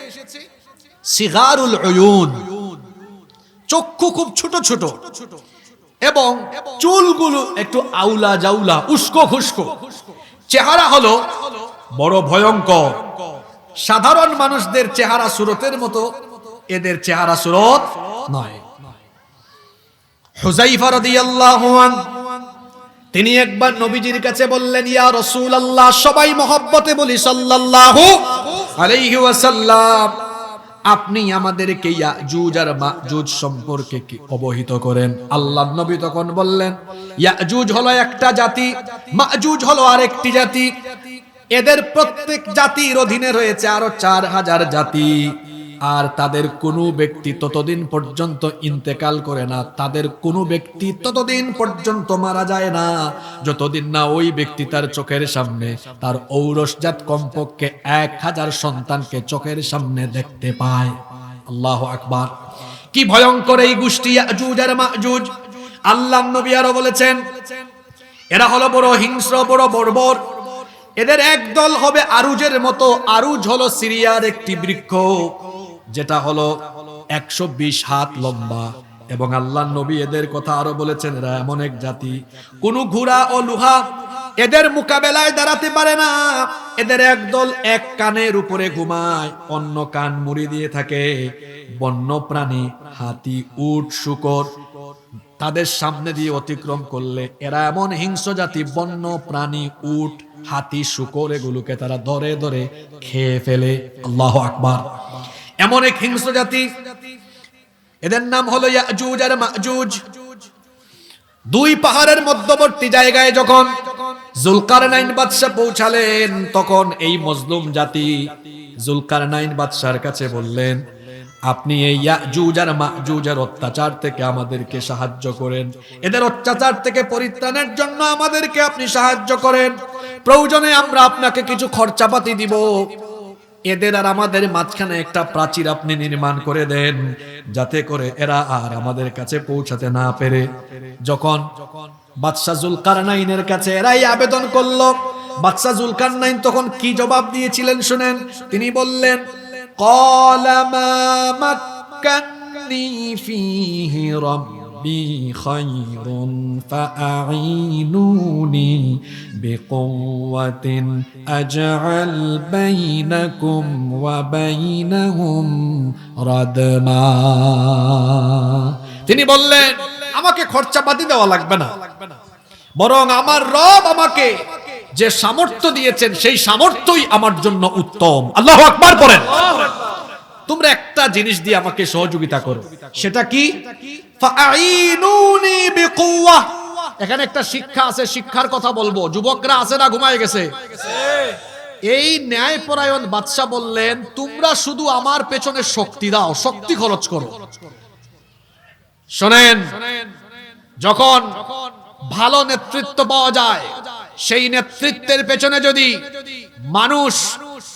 সিগারুল উয়ুন, চক্ষু খুব ছোট ছোট, এবং চুলগুলো একটু আউলা জাউলা, উস্কো খুস্কো। চেহারা হলো বড় ভয়ঙ্কর। সাধারণ মানুষদের চেহারা সুরতের মতো এদের চেহারা সুরত নয়। হুযায়ফা রাদিয়াল্লাহু আনহু তিনি একবার নবীজির কাছে বললেন, ইয়া রাসূলুল্লাহ, সবাই মহব্বতে বলি সাল্লাল্লাহু আলাইহি ওয়াসাল্লাম, আপনি আমাদেরকে ইয়াজুজ আর মাজুজ সম্পর্কে কি অবহিত করেন? আল্লাহর নবী তখন বললেন, ইয়াজুজ হলো একটা জাতি, মাজুজ হলো আরেকটি জাতি। এদের প্রত্যেক জাতির অধীনে রয়েছে আরো 4000 জাতি। আর তাদের কোনো ব্যক্তি ততদিন পর্যন্ত ইন্তেকাল করে না, তাদের কোনো ব্যক্তি ততদিন পর্যন্ত মারা যায় না যতদিন না ওই ব্যক্তি তার চোখের সামনে তার ঔরসজাত কমপক্ষে 1000 সন্তানকে চোখের সামনে দেখতে পায়। আল্লাহু আকবার! কি ভয়ঙ্কর এই গোষ্ঠী ইয়াজুজ আর মাজুজ! আল্লাহর নবী আরো বলেছেন, এরা হলো বড় হিংস্র, বড় বর্বর। এদের একদল হবে আরুজের মতো। আরুজ হলো সিরিয়ার একটি বৃক্ষ, যেটা হলো 120 হাত লম্বা। এবং আল্লাহর নবী এদের কথা আরো বলেছেন, এরা এমন এক জাতি, কোন ঘোড়া ও লোহা এদের মোকাবেলায় দাঁড়াতে পারে না। এদের একদল এক কানের উপরে ঘুমায়, অন্য কান মুড়ি দিয়ে থাকে। বন্য প্রাণী, হাতি, উট, শূকর তাদের সামনে দিয়ে অতিক্রম করলে এরা এমন হিংস্র জাতি, বন্য প্রাণী, উট, হাতি, শূকর এগুলোকে তারা ধরে ধরে খেয়ে ফেলে। আল্লাহু আকবার! এমন এক হিংস্র জাতি। এদের নাম হলো ইয়াজুজ আর মাজুজ। দুই পাহাড়ের মধ্যবর্তী জায়গায় যখন জুলকারনাইন বাদশা পৌঁছালেন, তখন এই মজলুম জাতি জুলকারনাইন বাদশার কাছে বললেন, আপনি এই ইয়াজুজ আর মাজুজের অত্যাচার থেকে আমাদেরকে সাহায্য করেন, এদের অত্যাচার থেকে পরিত্রাণের জন্য আমাদেরকে আপনি সাহায্য করেন। প্রয়োজনে আমরা আপনাকে কিছু খরচাপাতি দিব। এদের আর আমাদের মাঝখানে একটা প্রাচীর আপনি নির্মাণ করে দেন, যাতে করে এরা আর আমাদের কাছে পৌঁছাতে না পেরে। যখন বাদশা জুলকারনাইনের কাছে এরাই আবেদন করলো, বাদশা জুলকারনাইন তখন কি জবাব দিয়েছিলেন শুনেন। তিনি বললেন, ক্বালা মা মাক্কান্নী ফীহি রাব্বী খায়রুন ফাআইনুনি বিকুওয়াতিন আজআল বাইনাকুম ওয়া বাইনাহুম রাদমা। তিনি বললেন, আমাকে খরচাপাতি দেওয়া লাগবে না, বরং আমার রব আমাকে যে সামর্থ্য দিয়েছেন সেই সামর্থ্যই আমার জন্য উত্তম। আল্লাহু আকবার পড়েন। তোমরা একটা জিনিস দিয়ে আমাকে সহযোগিতা করো, সেটা কি? ফাআইনুনি বিকুওয়া। এখানে একটা শিক্ষা আছে, শিক্ষার কথা বলবো। যুবকরা আছে না ঘুমায় গেছে? এই ন্যায়পরায়ণ বাদশা বললেন, তোমরা শুধু আমার পেছনে শক্তি দাও, শক্তি খরচ করো। শোনেন, যখন ভালো নেতৃত্ব পাওয়া যায়, সেই নেতৃত্বের পেছনে যদি মানুষ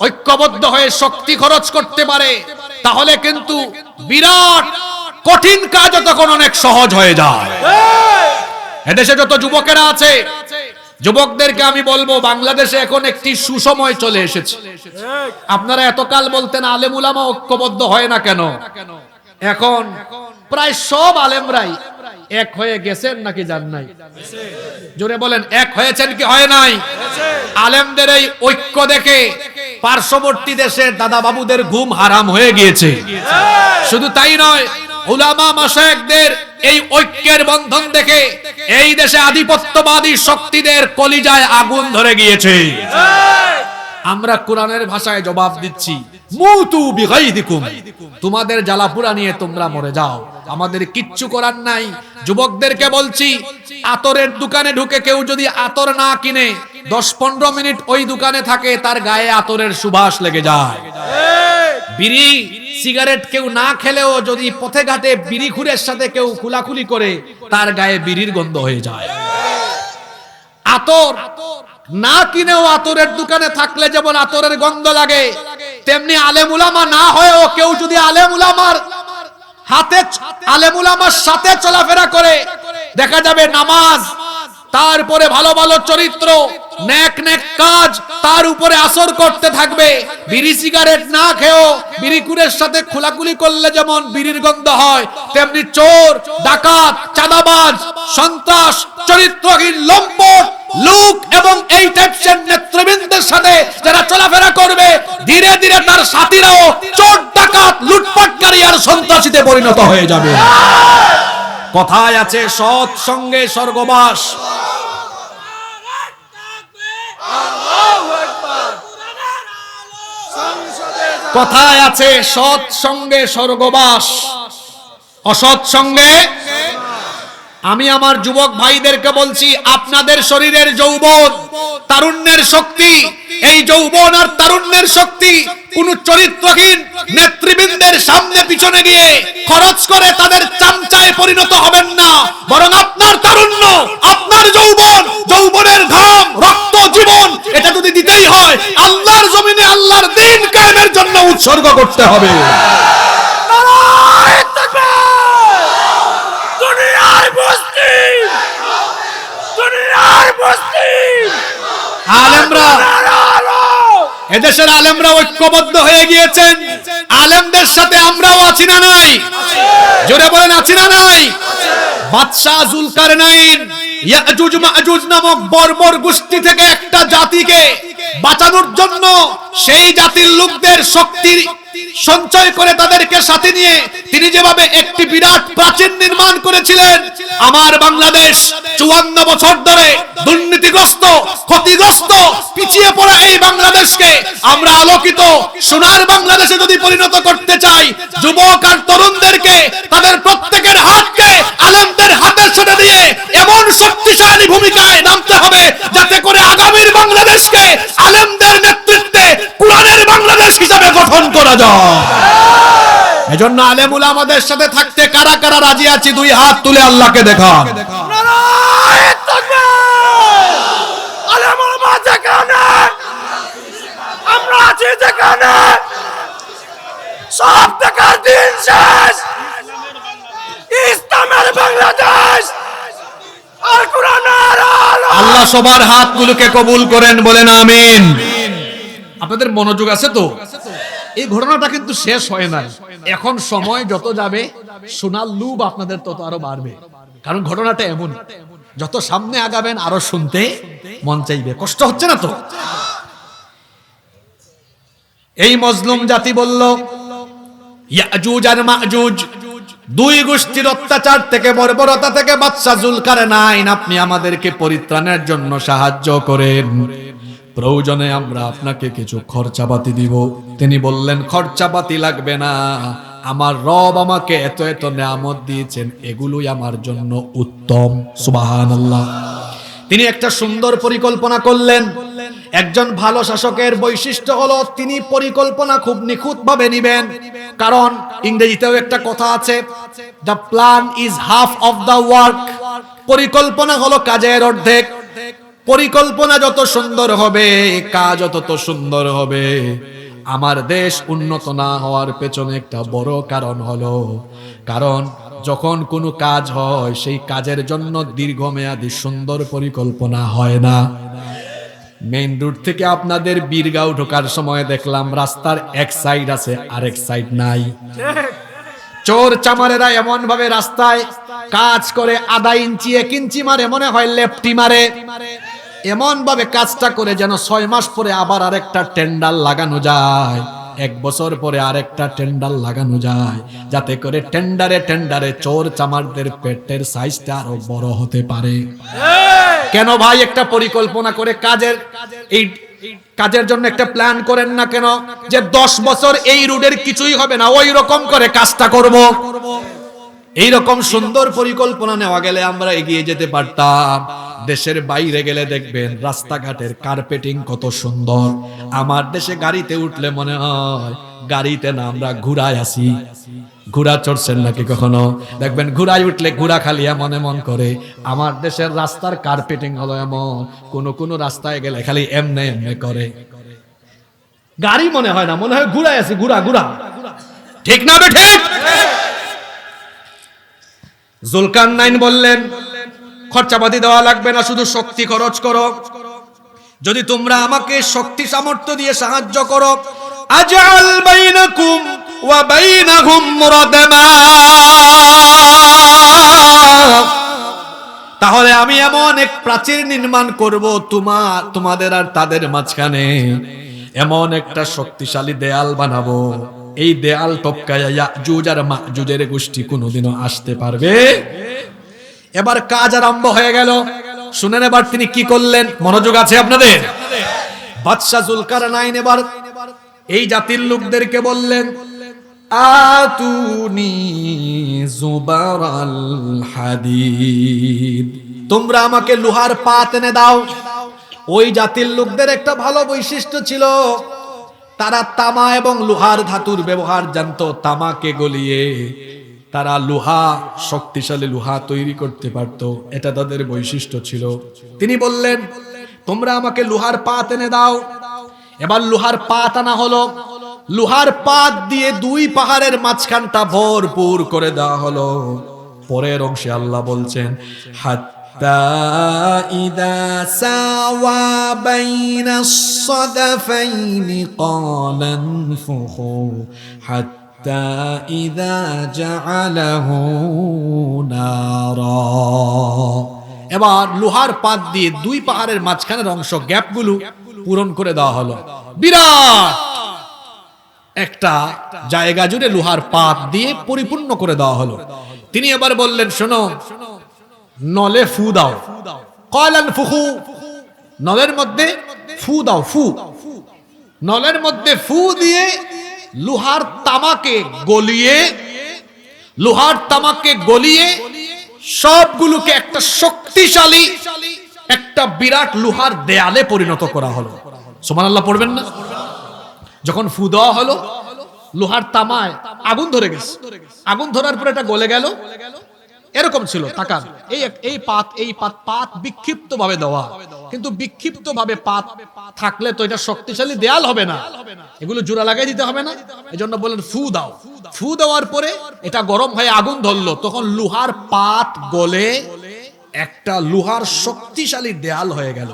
ঐক্যবদ্ধ হয়ে শক্তি খরচ করতে পারে, তাহলে কিন্তু বিরাট কঠিন কাজও তখন অনেক সহজ হয়ে যায়। এদেশে যত যুবকেরা আছে, যুবকদেরকে আমি বলবো, বাংলাদেশে এখন একটি সুসময় চলে এসেছে। আপনারা এতকাল বলতেন আলেম উলামা ঐক্যবদ্ধ হয় না কেন? এখন প্রায় সব আলেমরাই এক হয়ে গেছেন নাকি যান নাই? জোরে বলেন, এক হয়েছেন কি হয় নাই? আলেমদের এই ঐক্য দেখে পার্শ্ববর্তী দেশের দাদা বাবুদের ঘুম হারাম হয়ে গিয়েছে। শুধু তাই নয়, উলামা মাশায়েখদের এই ঐক্যের বন্ধন দেখে এই দেশে আধিপত্যবাদী শক্তিদের কলিজায় আগুন ধরে গিয়েছে। আমরা কোরআনের ভাষায় জবাব দিচ্ছি, মুতু বিগাইদিকুম, তোমাদের জ্বালাপুরা নিয়ে তোমরা মরে যাও, আমাদের কিচ্ছু করার নাই। যুবকদেরকে বলছি, আতরের দোকানে ঢুকে কেউ যদি আতর না কিনে 10-15 মিনিট ওই দোকানে থাকে, তার গায়ে আতরের সুবাস লেগে যায়। বিড়ি সিগারেট কেউ না খেলেও যদি পথে ঘাটে বিড়ি খুরের সাথে কেউ খুলাখুলি করে, তার গায়ে বিড়ির গন্ধ হয়ে যায়। আতর না কিনেও আতরের দোকানে থাকলে যেমন আতরের গন্ধ লাগে, তেমনি আলেম উলামা না হয়েও কেউ যদি আলেম উলামার সাথে চলাফেরা করে, দেখা যাবে নামাজ, তারপরে ভালো ভালো চরিত্র, নেক নেক কাজ তার উপরে আসর করতে থাকবে। বিড়ি সিগারেট না খেয়েও বিড়িকুরের সাথে খোলাকুলি করলে যেমন বিড়ির গন্ধ হয়, তেমনি চোর, ডাকাত, চাঁদাবাজ, সন্ত্রাস, চরিত্রহীন লম্পট লোক এবং এই টাইপের নেতৃবৃন্দের সাথে যারা চলাফেরা করবে, ধীরে ধীরে তার সাথীরাও চোর, ডাকাত, লুটপাটকারী আর সন্ত্রাসীতে পরিণত হয়ে যাবে। কথায় আছে, সৎ সঙ্গে স্বর্গবাস। কথায় আছে সৎ সঙ্গে স্বর্গবাস, অসৎ সঙ্গে। আমি আমার যুবক ভাইদেরকে বলছি, আপনাদের শরীরের যৌবন, তারুণ্যের শক্তি, এই যৌবন আর তারুণ্যের শক্তি কোন চরিত্রহীন নেতৃবৃন্দের সামনে পিছনে গিয়ে খরচ করে তাদের চামচায় পরিণত হবেন না, বরং আপনার তারুণ্য, আপনার যৌবন, যৌবনের ঘাম, রক্ত, জীবন, এটা যদি দিতেই হয় আল্লাহর জমিনে আল্লাহর দ্বীন কায়েমের জন্য উৎসর্গ করতে হবে। নারায়ে তাকবীর! দুনিয়ার মুসলিম, দুনিয়ার মুসলিম, আলেমরা, এদেশের আলেমরা ঐক্যবদ্ধ হয়ে গিয়েছেন। আলেমদের সাথে আমরাও আছি না নাই? জোরে বলেন আছি না নাই? বাদশাহ জুলকারনাইন ইয়াজুজ মাজুজ নামক বর্বর গোষ্ঠী থেকে একটা জাতিকে বাঁচানোর জন্য সেই জাতির লোকদের শক্তির সঞ্চয় করে তাদেরকে সাথে নিয়ে তিনি যেভাবে একটি বিরাট প্রাচীর নির্মাণ করেছিলেন, আমার বাংলাদেশ 54 বছর ধরে দুর্নীতিগ্রস্ত, ক্ষতিগ্রস্ত, পিছিয়ে পড়া এই বাংলাদেশকে আমরা আলোকিত সোনার বাংলাদেশে যদি পরিণত করতে চাই, যুবক আর তরুণদেরকে তাদের প্রত্যেকের হাতকে আলেমদের হাতের সাথে দিয়ে এমন শক্তিশালী ভূমিকায় নামতে হবে যাতে করে আগামীর বাংলাদেশকে আলেমদের নেতৃত্বে কোরআনের বাংলাদেশ হিসাবে গঠন করা যায়। এজন্য আলেম উলামাদের সাথে থাকতে কারা কারা রাজি আছি দুই হাত তুলে আল্লাহকে দেখান। নারায়ে তাকবীর! আলেম ওলামা যেখানে, আমরা আছি যেখানে, সব থেকে দিন শেষ, ইসলামের বাংলাদেশ আর কোরআনের আলো। আল্লাহ সবার হাতগুলোকে কবুল করেন, বলেন আমিন। আপনাদের মনোযোগ আছে তো? এই ঘটনাটা কিন্তু শেষ হয় না, এখন সময় যত যাবে শোনার লুভ আপনাদের তত আরো বাড়বে, কারণ ঘটনাটা এমন, যত সামনে আগাবেন আরো শুনতে মন চাইবে। কষ্ট হচ্ছে না তো? এই মজলুম জাতি বলল, ইয়াজুজ আর মাজুজ দুই গোষ্ঠীর অত্যাচার থেকে, বর্বরতা থেকে বাদশা জুলকারনাইন আপনি আমাদেরকে পরিত্রাণের জন্য সাহায্য করেন, প্রয়োজনে আমরা আপনাকে কিছু খরচাপাতি দিব। তিনি বললেন, খরচাপাতি লাগবে না, আমার রব আমাকে এত এত নিয়ামত দিয়েছেন, এগুলোই আমার জন্য উত্তম। সুবহানাল্লাহ। তিনি একটা সুন্দর পরিকল্পনা করলেন। একজন ভালো শাসকের বৈশিষ্ট্য হলো তিনি পরিকল্পনা খুব নিখুঁতভাবে নেবেন, কারণ ইংরেজিতেও একটা কথা আছে, the plan is half of the work. পরিকল্পনা হলো কাজের অর্ধেক। পরিকল্পনা যত সুন্দর হবে কাজ তত সুন্দর হবে। আমার দেশ উন্নত না হওয়ার পেছনে একটা বড় কারণ হলো, কারণ যখন কোনো কাজ হয় সেই কাজের জন্য দীর্ঘমেয়াদী সুন্দর পরিকল্পনা হয় না। মেইন রোড থেকে আপনাদের বীরগাঁও ঢোকার সময় দেখলাম রাস্তার এক সাইড আছে আরেক সাইড নাই। চোর চামারেরা এমন ভাবে রাস্তায় কাজ করে, আধা ইঞ্চি 1 ইঞ্চি মারে, মনে হয় লেফটি মারে, এমন ভাবে কাজটা করে যেন 6 মাস পরে আবার আরেকটা টেন্ডার লাগানো যায়, 1 বছর পরে আরেকটা টেন্ডার লাগানো যায়, যাতে করে টেন্ডারে টেন্ডারে চোর চামারদের পেটের সাইজটা আরো বড় হতে পারে। কেন ভাই একটা পরিকল্পনা করে এই কাজের জন্য একটা প্ল্যান করেন না কেন, যে 10 বছর এই রোডের কিছুই হবে না, ওই রকম করে কাজটা করব। এই রকম সুন্দর পরিকল্পনা নেওয়া গেলে আমরা এগিয়ে যেতে পারতাম। দেশের বাইরে গেলে দেখবেন রাস্তাঘাটের কার্পেটিং কত সুন্দর। আমার দেশে গাড়িতে উঠলে মনে হয় গাড়িতে না আমরা ঘোড়ায় আসি। ঘোড়া চড়ছেন নাকি কখনো? দেখবেন ঘোড়ায় উঠলে ঘোড়া খালি এমন এমন করে। আমার দেশের রাস্তার কার্পেটিং হলো এমন, কোন কোন রাস্তায় গেলে খালি এমনে এমনে করে, গাড়ি মনে হয় না, মনে হয় ঘোড়ায় আছে, ঘোড়া ঘোড়া। ঠিক না বে ঠিক? জুলকারনাইন বললেন, খরচাপাতি দেওয়া লাগবে না, শুধু শক্তি খরচ করো। যদি তোমরা আমাকে শক্তি সামর্থ্য দিয়ে সাহায্য করো, আজআল বাইনাকুম ওয়া বাইনাহুম রাদমা, তাহলে আমি এমন এক প্রাচীর নির্মাণ করব তোমাদের আর তাদের মাঝখানে, এমন একটা শক্তিশালী দেয়াল বানাবো, এই দেয়াল টপকায়া ইয়াজুজ আর মাজুজের গোষ্ঠী কোনোদিনও আসতে পারবে। এবার কাজ আরম্ভ হয়ে গেল। শুনেন এবার তিনি কি করলেন, মনোযোগ আছে আপনাদের? বাদশা জুলকারনাইন এবার এই জাতির লোকদেরকে বললেন, আতুনি জুবারাল হাদিদ, তোমরা আমাকে লোহার পাত এনে দাও। ওই জাতির লোকদের একটা ভালো বৈশিষ্ট্য ছিল, তারা তামা এবং লোহার ধাতুর ব্যবহার জানতো। তামাকে গলিয়ে তারা লোহা, শক্তিশালী লোহা তৈরি করতে পারত, এটা তাদের বৈশিষ্ট্য ছিল। তিনি বললেন, তোমরা আমাকে লোহার পাত এনে দাও। এবার লোহার পাত আনা হলো। লোহার পাত দিয়ে দুই পাহাড়ের মাঝখানটা ভরপুর করে দেওয়া হলো। পরের অংশে আল্লাহ বলছেন, হাত্তা ইদা সাওয়া বাইনাস সাদাফাইনি ক্বালা আনফুখু হাত্তা ইদা জাআলাহু নারা। এবার লোহার পাত দিয়ে দুই পাহাড়ের মাঝখানের অংশ, গ্যাপগুলো পূরণ করে দেওয়া হলো। বিরাট একটা জায়গা জুড়ে লোহার পাত দিয়ে পরিপূর্ণ করে দেওয়া হলো। তিনি এবার বললেন, শোনো, নলে ফু দাও। কয়লান ফুহু, নলের মধ্যে ফু দাও। ফু, নলের মধ্যে ফু দিয়ে লোহার তামাকে গলিয়ে সবগুলোকে একটা শক্তিশালী, একটা বিরাট লোহার দেয়ালে পরিণত করা হলো। সুবহানাল্লাহ পড়বেন না? যখন ফু দেওয়া হলো, লোহার তামায় আগুন ধরে গেছে। আগুন ধরার পরে এটা গলে গেল। এরকম ছিল, তাকান, এই পাত বিক্ষিপ্ত ভাবে দেওয়া, কিন্তু বিক্ষিপ্ত ভাবে পাত থাকলে তো এটা শক্তিশালী দেয়াল হবে না, এগুলো জোড়া লাগাই দিতে হবে না? এই জন্য বলেন ফু দাও। ফু দেওয়ার পরে এটা গরম হয়ে আগুন ধরলো, তখন লোহার পাত গলে একটা লোহার শক্তিশালী দেয়াল হয়ে গেল।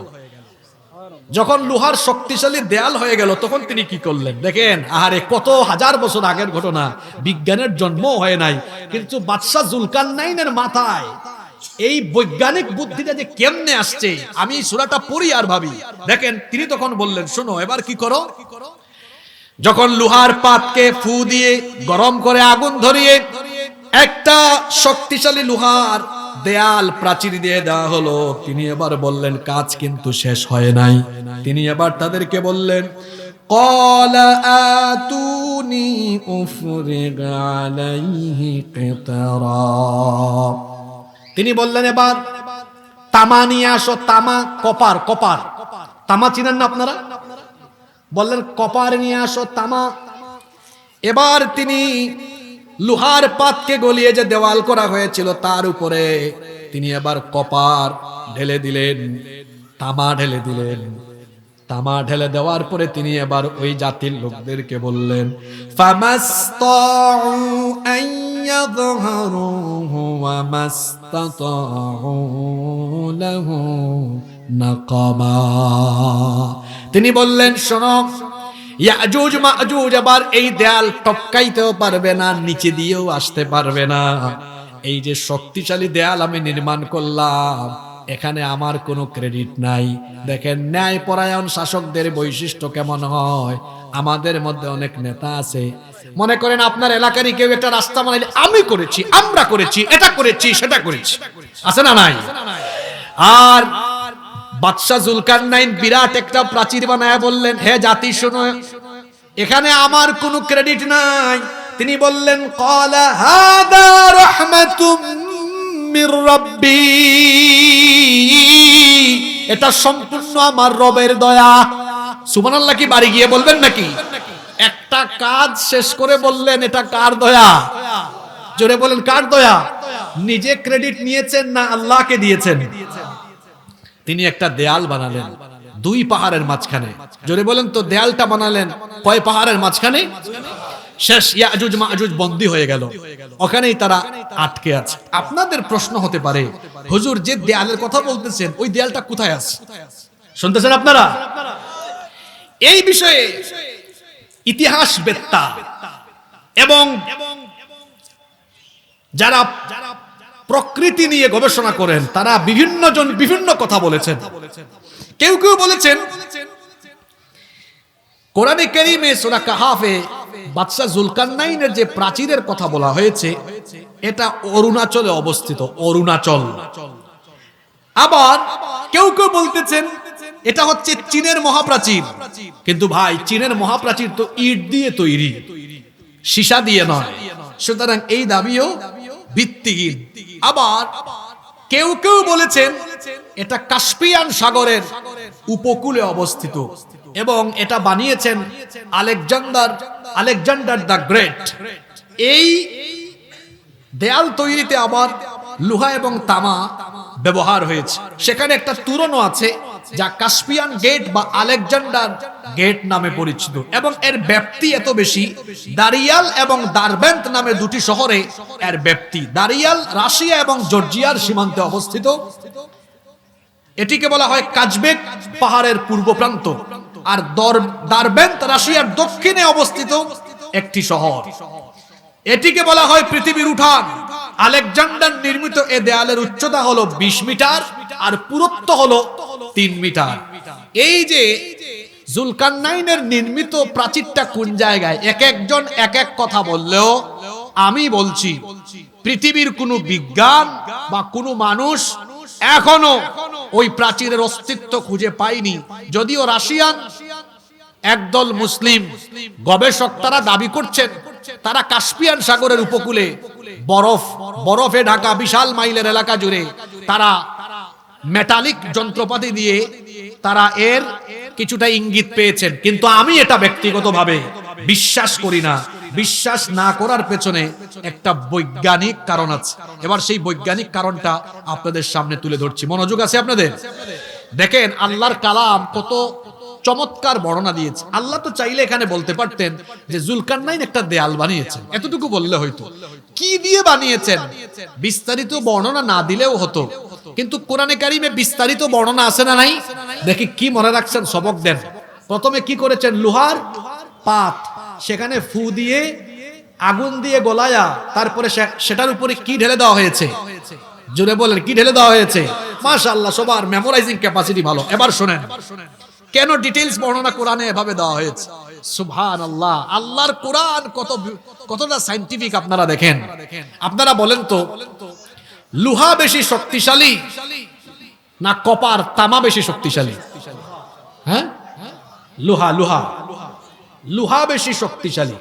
যখন লোহার শক্তিশালী দেয়াল হয়ে গেল, তখন তিনি কি করলেন দেখেন। আরে কত হাজার বছর আগের ঘটনা, বিজ্ঞানের জন্ম হয় নাই, কিন্তু বাদশাহ জুলকারনাইনের মাথায় এই বৈজ্ঞানিক বুদ্ধিটা যে কেমনে আসছে, আমি সূরাটা পড়ি আর ভাবি। দেখেন, তিনি তখন বললেন, শোনো, এবার কি করো। যখন লোহার পাতকে ফু দিয়ে গরম করে আগুন ধরিয়ে একটা শক্তিশালী লোহার দেয়াল, প্রাচীর দিয়ে দেওয়া হলো, তিনি এবার বললেন, কাজ কিন্তু শেষ হয় নাই। তিনি এবার তাদেরকে বললেন, ক্বালা আতুনি উফরিগ আলাইহি কিতরা। তিনি বললেন, এবার তামা নিয়ে আসো। তামা, কপার। তামা চিনেন না আপনারা? বললেন, কপার নিয়ে আসো, তামা। এবার তিনি লোহার পাতকে গলিয়ে যে দেওয়াল করা হয়েছিল, তার উপরে তিনি এবার কপার ঢেলে দিলেন, তামা ঢেলে দিলেন। তামা ঢেলে দেওয়ার পরে তিনি এবার ওই জাতির লোকদেরকে বললেন, ফামাসতাউ আইয়াযহারুহু ওয়া মাসতাতাউ লাহু নাকাবা। তিনি বললেন, শোনো, ইয়াজুজ মাজুজ আবার এই দেয়াল টপকাইতেও পারবে না, নিচে দিয়েও আসতে পারবে না। এই যে শক্তিশালী দেয়াল আমি নির্মাণ করলাম, এখানে আমার কোনো ক্রেডিট নাই। দেখেন, ন্যায় পরায়ণ শাসকদের বৈশিষ্ট্য কেমন হয়। আমাদের মধ্যে অনেক নেতা আছে, মনে করেন আপনার এলাকারই কেউ একটা রাস্তা বানাইলে, আমি করেছি, আমরা করেছি, এটা করেছি, সেটা করেছি, আছে না নাই? আর বাদশাহ জুলকারনাইন বিরাট একটা প্রাচীর বানায় বললেন, হে জাতি শোনো, এখানে আমার কোনো ক্রেডিট নাই। তিনি বললেন, ক্বালা হাদা রাহমাতুম মির রাব্বি, এটা সম্পূর্ণ আমার রবের দয়া। সুবহানাল্লাহ কি বাড়ি গিয়ে বলবেন নাকি? একটা কাজ শেষ করে বললেন, এটা কার দয়া? জোরে বলেন, কার দয়া? নিজে ক্রেডিট নিয়েছেন না আল্লাহকে দিয়েছেন? তিনি একটা দেয়াল বানালেন দুই পাহাড়ের মাঝখানে। জোরে বলেন তো, দেয়ালটা বানালেন কয় পাহাড়ের মাঝখানে? শেষ, ইয়াজুজ মাজুজ বন্দী হয়ে গেল, ওখানেই তারা আটকে আছে। আপনাদের প্রশ্ন হতে পারে, হুজুর যে দেয়ালের কথা বলতেছেন, ওই দেয়ালটা কোথায় আছে? শুনতেছেন আপনারা? এই বিষয়ে ইতিহাসবেত্তা এবং যারা প্রকৃতি নিয়ে গবেষণা করেন, তারা বিভিন্ন জন বিভিন্ন কথা বলেছেন। কেউ কেউ বলেছেন, কোরআনে কারীমে সূরা কাহাফে বাদশা জুলকারনাইনের যে প্রাচীরের কথা বলা হয়েছে, এটা অরুণাচলে অবস্থিত, অরুণাচল। আবার কেউ কেউ বলতেছেন এটা হচ্ছে চীনের মহাপ্রাচীর, কিন্তু ভাই চীনের মহাপ্রাচীর তো ইট দিয়ে তৈরি, সীসা দিয়ে নয়। সুতরাং এই দাবিও ভিত্তিহীন। আবার কেউ কেউ বলেছেন এটা কাস্পিয়ান সাগরের উপকূলে অবস্থিত এবং এটা বানিয়েছেন আলেকজান্ডার দ্য গ্রেট। এই দেয়াল তৈরিতে আবার লোহা এবং তামা ব্যবহার হয়েছে। সেখানে একটা তোরণও আছে যা কাস্পিয়ান গেট বা আলেকজান্ডার গেট নামে পরিচিত এবং এর ব্যাপ্তি এত বেশি, দারিয়াল এবং দারবেন্ট নামে দুটি শহরে এর ব্যাপ্তি। দারিয়াল রাশিয়া এবং জর্জিয়ার সীমান্তে অবস্থিত। এটিকে বলা হয় কাজবেক পাহাড়ের পূর্ব প্রান্ত, আর দারবেন্ট রাশিয়ার দক্ষিণে অবস্থিত একটি শহর। এটিকে বলা হয় পৃথিবীর উঠান। আলেকজান্ডার নির্মিত এ দেয়ালের উচ্চতা হলো 20 মিটার আর পুরুত্ব হলো 3 মিটার। এই যে জুলকারনাইনের নির্মিত প্রাচীরটা কোন জায়গায়, এক একজন এক এক কথা বললেও আমি বলছি পৃথিবীর কোনো বিজ্ঞান বা কোনো মানুষ এখনো ওই প্রাচীরের অস্তিত্ব খুঁজে পায়নি। যদিও রাশিয়ান একদল মুসলিম গবেষক তারা দাবি করছেন তারা কাস্পিয়ান সাগরের উপকূলে বরফে ঢাকা বিশাল মাইলের এলাকা জুড়ে তারা মেটালিক যন্ত্রপাতি দিয়ে তারা এর কিছুটা ইঙ্গিত পেয়েছেন, কিন্তু আমি এটা ব্যক্তিগতভাবে বিশ্বাস করি না। বিশ্বাস না করার পেছনে একটা বৈজ্ঞানিক কারণ আছে। এবার সেই বৈজ্ঞানিক কারণটা আপনাদের সামনে তুলে ধরছি। মনোযোগ আছে আপনাদের? দেখেন আল্লাহর কালাম কত চমৎকার বর্ণনা দিয়েছে। আল্লাহ তো চাইলে এখানে বলতে পারতেন যে জুলকারনাইন একটা দেয়াল বানিয়েছেন, এতটুকু বললে হয়তো। কি দিয়ে বানিয়েছেন বিস্তারিত বর্ণনা না দিলেও হতো, কিন্তু কোরআনে কারিমে বিস্তারিত বর্ণনা আছে না নাই? দেখি কি মনে রাখছেন, সবক দেন। প্রথমে কি করেছেন, লোহার পাত সেখানে ফু দিয়ে আগুন দিয়ে গলায়া তারপরে সেটার উপরে কি ঢেলে দেওয়া হয়েছে? জোরে বলেন, কি ঢেলে দেওয়া হয়েছে? মাশাআল্লাহ, সবার মেমোরাইজিং ক্যাপাসিটি ভালো। এবার শুনেন কেন ডিটেইলস বর্ণনা কোরআনে এভাবে দেওয়া হয়েছে। সুবহানাল্লাহ, আল্লাহর কোরআন কতটা সায়েন্টিফিক আপনারা দেখেন। আপনারা বলেন তো লোহা বেশি শক্তিশালী না কপার তামা বেশি শক্তিশালী? হ্যাঁ, লোহা বেশি শক্তিশালী।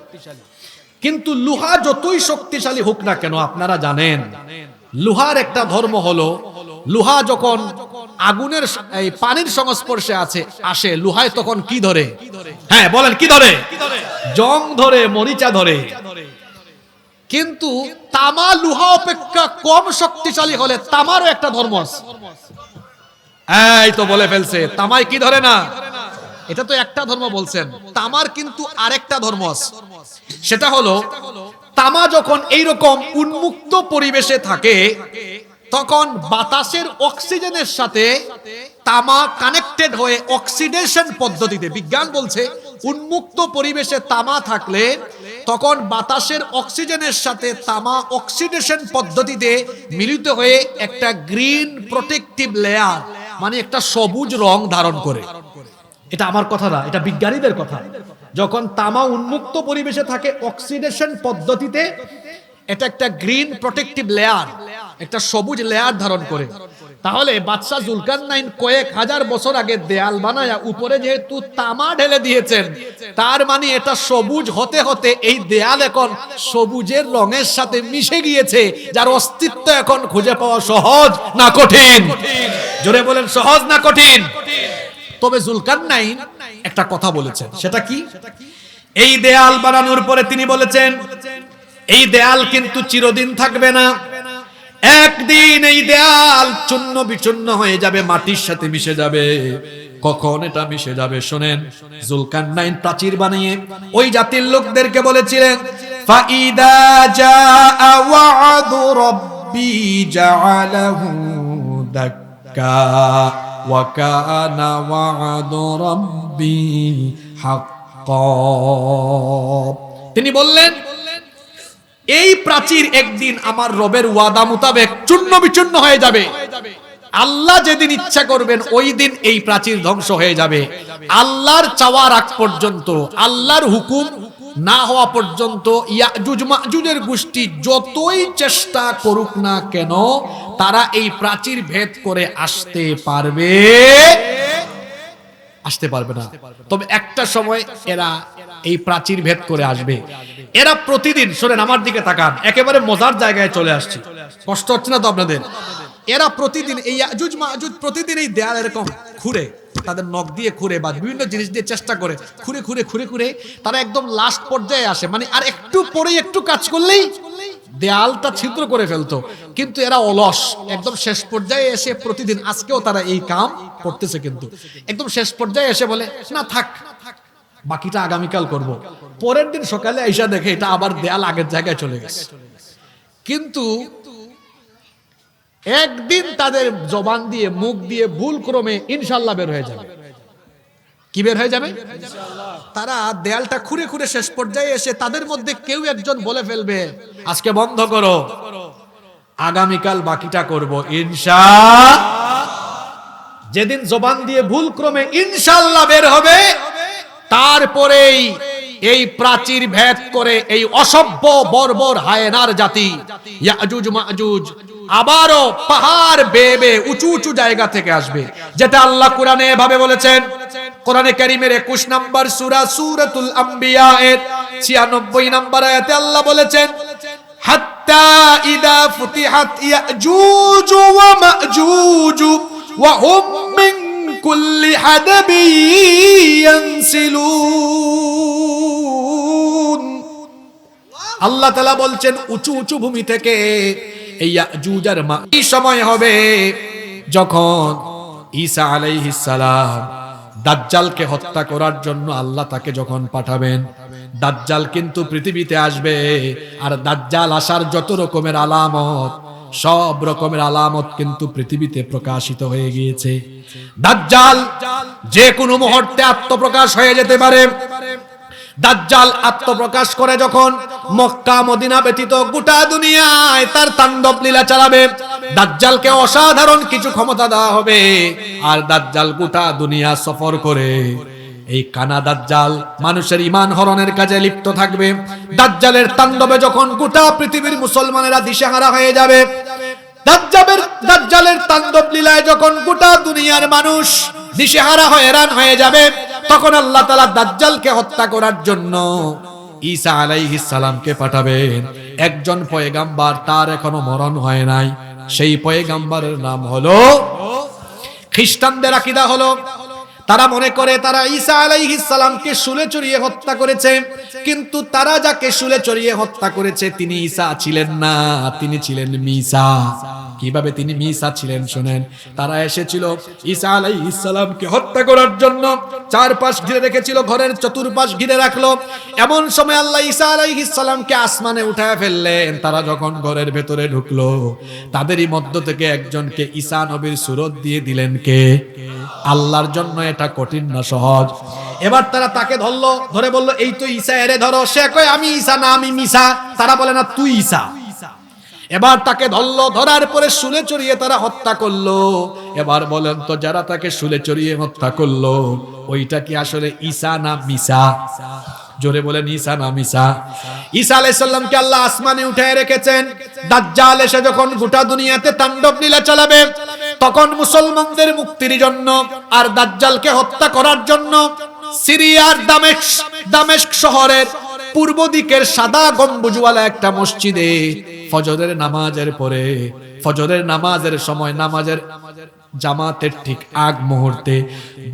কিন্তু লোহা যতই শক্তিশালী হোক না কেন, আপনারা জানেন লোহার একটা ধর্ম হলো লোহা যখন আগুনের এই পানির সংস্পর্শে আসে লোহায় তখন কি ধরে? হ্যাঁ বলেন, কি ধরে? জং ধরে, মরিচা ধরে। কিন্তু তামা লোহা অপেক্ষা কম শক্তিশালী হলে তামারও একটা ধর্ম আছে। এই তো বলে ফেলছে, তামায় কি ধরে না? এটা তো একটা ধর্ম বলছেন, তামার কিন্তু আরেকটা ধর্ম আছে। সেটা হলো তামা যখন এইরকম উন্মুক্ত পরিবেশে থাকে তখন বাতাসের অক্সিজেনের সাথে তামা কানেক্টেড হয়ে অক্সিডেশন পদ্ধতিতে, বিজ্ঞান বলছে উন্মুক্ত পরিবেশে তামা থাকলে তখন বাতাসের অক্সিজেনের সাথে তামা অক্সিডেশন পদ্ধতিতে মিলিত হয়ে একটা গ্রিন প্রোটেক্টিভ লেয়ার, মানে একটা সবুজ রং ধারণ করে। এটা আমার কথা না, এটা বিজ্ঞানীদের কথা। যখন তামা উন্মুক্ত পরিবেশে থাকে অক্সিডেশন পদ্ধতিতে এটা একটা গ্রিন প্রোটেক্টিভ লেয়ার, একটা সবুজ লেয়ার ধারণ করে। তাহলে বাদশাহ জুলকারনাইন কয়েক হাজার বছর আগে দেয়াল বানায়া উপরে যেহেতু তামা ঢেলে দিয়েছেন, তার মানে এটা সবুজ হতে হতে এই দেয়াল এখন সবুজের রঙের সাথে মিশে গিয়েছে, যার অস্তিত্ব এখন খুঁজে পাওয়া সহজ না কঠিন? জোরে বলেন, সহজ না কঠিন? তবে জুলকারনাইন একটা কথা বলেছেন, সেটা কি? এই দেয়াল বানানোর পরে তিনি বলেছেন এই দেয়াল কিন্তু চিরদিন থাকবে না, একদিন এই দেয়াল চূর্ণ বিচূর্ণ হয়ে যাবে, মাটির সাথে মিশে যাবে। কখন এটা মিশে যাবে শোনেন। জুলকারনাইন প্রাচীর বানিয়ে ওই জাতির লোকদেরকে বলেছিলেন ফাইদা জাআ ওয়াদু রাব্বি জাআলাহু দাক্কা ওয়া কানা ওয়াদু রাব্বি হাক্কা। তিনি বললেন এই প্রাচীর একদিন আমার রবের ওয়াদা মোতাবেক চূর্ণ বিচূর্ণ হয়ে যাবে। আল্লাহ যেদিন ইচ্ছা করবেন ওই দিন এই প্রাচীর ধ্বংস হয়ে যাবে। আল্লাহর চাওয়ার আগ পর্যন্ত, আল্লাহর হুকুম না হওয়া পর্যন্ত ইয়াজুজ মাজুজের গোষ্ঠী যতই চেষ্টা করুক না কেন তারা এই প্রাচীর ভেদ করে আসতে পারবে আসতে পারবে না। তবে একটা সময় এরা এই প্রাচীর ভেদ করে আসবে। এরা প্রতিদিন, শোনেন আমার দিকে তাকান, একেবারে মজার জায়গায় চলে আসছে, কষ্ট হচ্ছে না তো আপনাদের? এরা প্রতিদিন এই ইয়াজুজ মাজুজ প্রতিদিন এই দেয়াল এরকম খুঁড়ে, তাদের নখ দিয়ে খুঁড়ে বা বিভিন্ন জিনিস দিয়ে চেষ্টা করে খুঁড়ে খুঁড়ে খুঁড়ে খুঁড়ে তারা একদম লাস্ট পর্যায়ে আসে, মানে আর একটু পরেই একটু কাজ করলেই দেয়ালটা ছিদ্র করে ফেলতো। কিন্তু এরা অলস, একদম শেষ পর্যায়ে এসে প্রতিদিন, আজকেও তারা এই কাম করতেছে, কিন্তু একদম শেষ পর্যায়ে এসে বলে না থাক, বাকিটা আগামীকাল করব। পরের দিন সকালে আইসা দেখে এটা আবার দেয়াল আগের জায়গায় চলে গেছে। কিন্তু একদিন তাদের জবান দিয়ে, মুখ দিয়ে ভুল ক্রমে ইনশাআল্লাহ বের হয়ে যাবে। কি বের হয়ে যাবে? তারা দেয়ালটা খুঁড়ে খুঁড়ে শেষ পর্যায়ে এসে তাদের মধ্যে কেউ একজন বলে ফেলবে আজকে বন্ধ করো, আগামীকাল বাকিটা করব ইনশাআল্লাহ। যেদিন জবান দিয়ে ভুল ক্রমে ইনশাআল্লাহ বের হবে, তারপরেই এই প্রাচীর ভেদ করে এই অসভ্য বর্বর হায়েনার জাতি ইয়াজুজ মাজুজ আবারও পাহাড় বেয়ে বেয়ে উঁচু উঁচু জায়গা থেকে আসবে, যেটা আল্লাহ কোরআনে এভাবে বলেছেন। কোরআনে কারীমের 21 নম্বর সূরা সূরাতুল আম্বিয়া এর 96 নম্বর আয়াতে আল্লাহ বলেছেন, হাত্তা ইদা ফুতিহাত ইয়াজুজ ওয়া মাজুজ ওয়া হুম মিন কুল্লি হাদাবি ইয়ানসিলুন। আল্লাহ তাআলা বলছেন উঁচু উঁচু ভূমি থেকে এই ইয়াজুজ আর মাজুজ সময় হবে যখন ঈসা আলাইহিস সালাম দাজ্জালকে হত্যা করার জন্য আল্লাহ তাকে যখন পাঠাবেন। দাজ্জাল কিন্তু পৃথিবীতে আসবে, আর দাজ্জাল আসার যত রকমের আলামত, সব রকমের আলামত কিন্তু পৃথিবীতে প্রকাশিত হয়ে গিয়েছে। দাজ্জাল যে কোনো মুহূর্তে আত্মপ্রকাশ হয়ে যেতে পারে। দাজ্জাল আত্মপ্রকাশ করে যখন মক্কা মদিনা ব্যতীত গোটা দুনিয়ায় তার তাণ্ডব লীলা চালাবে। দাজ্জালকে অসাধারণ কিছু ক্ষমতা দেওয়া হবে, আর দাজ্জাল গোটা দুনিয়া সফর করে এই কানা দাজ্জাল মানুষের ঈমান হরণের কাজে লিপ্ত থাকবে। দাজ্জালের তাণ্ডবে যখন গোটা পৃথিবীর মুসলমানেরা দিশেহারা হয়ে যাবে, দাজ্জালের তাণ্ডব লীলায় যখন গোটা দুনিয়ার মানুষ দিশেহারা হয়রান হয়ে যাবে, তখন আল্লাহ তাআলা দাজ্জালকে হত্যা করার জন্য ঈসা আলাইহিস সালামকে পাঠাবেন। একজন পয়গাম্বার, তার এখনো মরণ হয় নাই। সেই পয়গাম্বারের নাম হলো, খ্রিস্টানদের আকীদা হলো তারা মনে করে তারা ঈসা আলাইহিস সালামকে শুলে চড়িয়ে হত্যা করেছে, কিন্তু তারা যাকে শুলে চড়িয়ে হত্যা করেছে তিনি ঈসা ছিলেন না, তিনি ছিলেন মিসা। কিভাবে তিনি মিসা ছিলেন শুনেন। তারা এসেছিল ঈসা আলাইহিস সালামকে হত্যা করার জন্য, চারপাশ ঘিরে রেখেছিল, ঘরের চতুর্পাশ ঘিরে রাখলো। এমন সময় আল্লাহ ঈসা আলাইহিস সালামকে আসমানে উঠায় ফেললেন। তারা যখন ঘরের ভেতরে ঢুকলো, তাদেরই মধ্য থেকে একজনকে ঈসা নবীর সুরত দিয়ে দিলেন কে? আল্লাহর জন্য এটা কঠিন না সহজ। এবার তারা তাকে ধরলো, ধরে বললো এই তো ঈসা, এরে ধরো। সে কয় আমি ঈসা না, আমি মিসা। তারা বলে না তুই ঈসা। এবার তাকে ধরলো, ধরার পরে শুলে চড়িয়ে তারা হত্যা করলো। এবার বলেন তো যারা তাকে শুলে চড়িয়ে হত্যা করলো ওইটা কি আসলে ঈসা না মিসা? জোরে বলেন ঈসা না মিসা? ঈসা আলাইহিস সালামকে আল্লাহ আসমানে উঠায় রেখেছেন। দাজ্জাল এসে যখন গোটা দুনিয়াতে তাণ্ডব লীলা চালাবে, তখন মুসলমানদের মুক্তির জন্য আর দাজ্জালকে হত্যা করার জন্য সিরিয়ার দামেস্ক শহরের পূর্ব দিকের সাদা গম্বুজওয়ালা একটা মসজিদে ফজরের নামাজের পরে, ফজরের নামাজের সময়, নামাজের জামাতের ঠিক আগ মুহূর্তে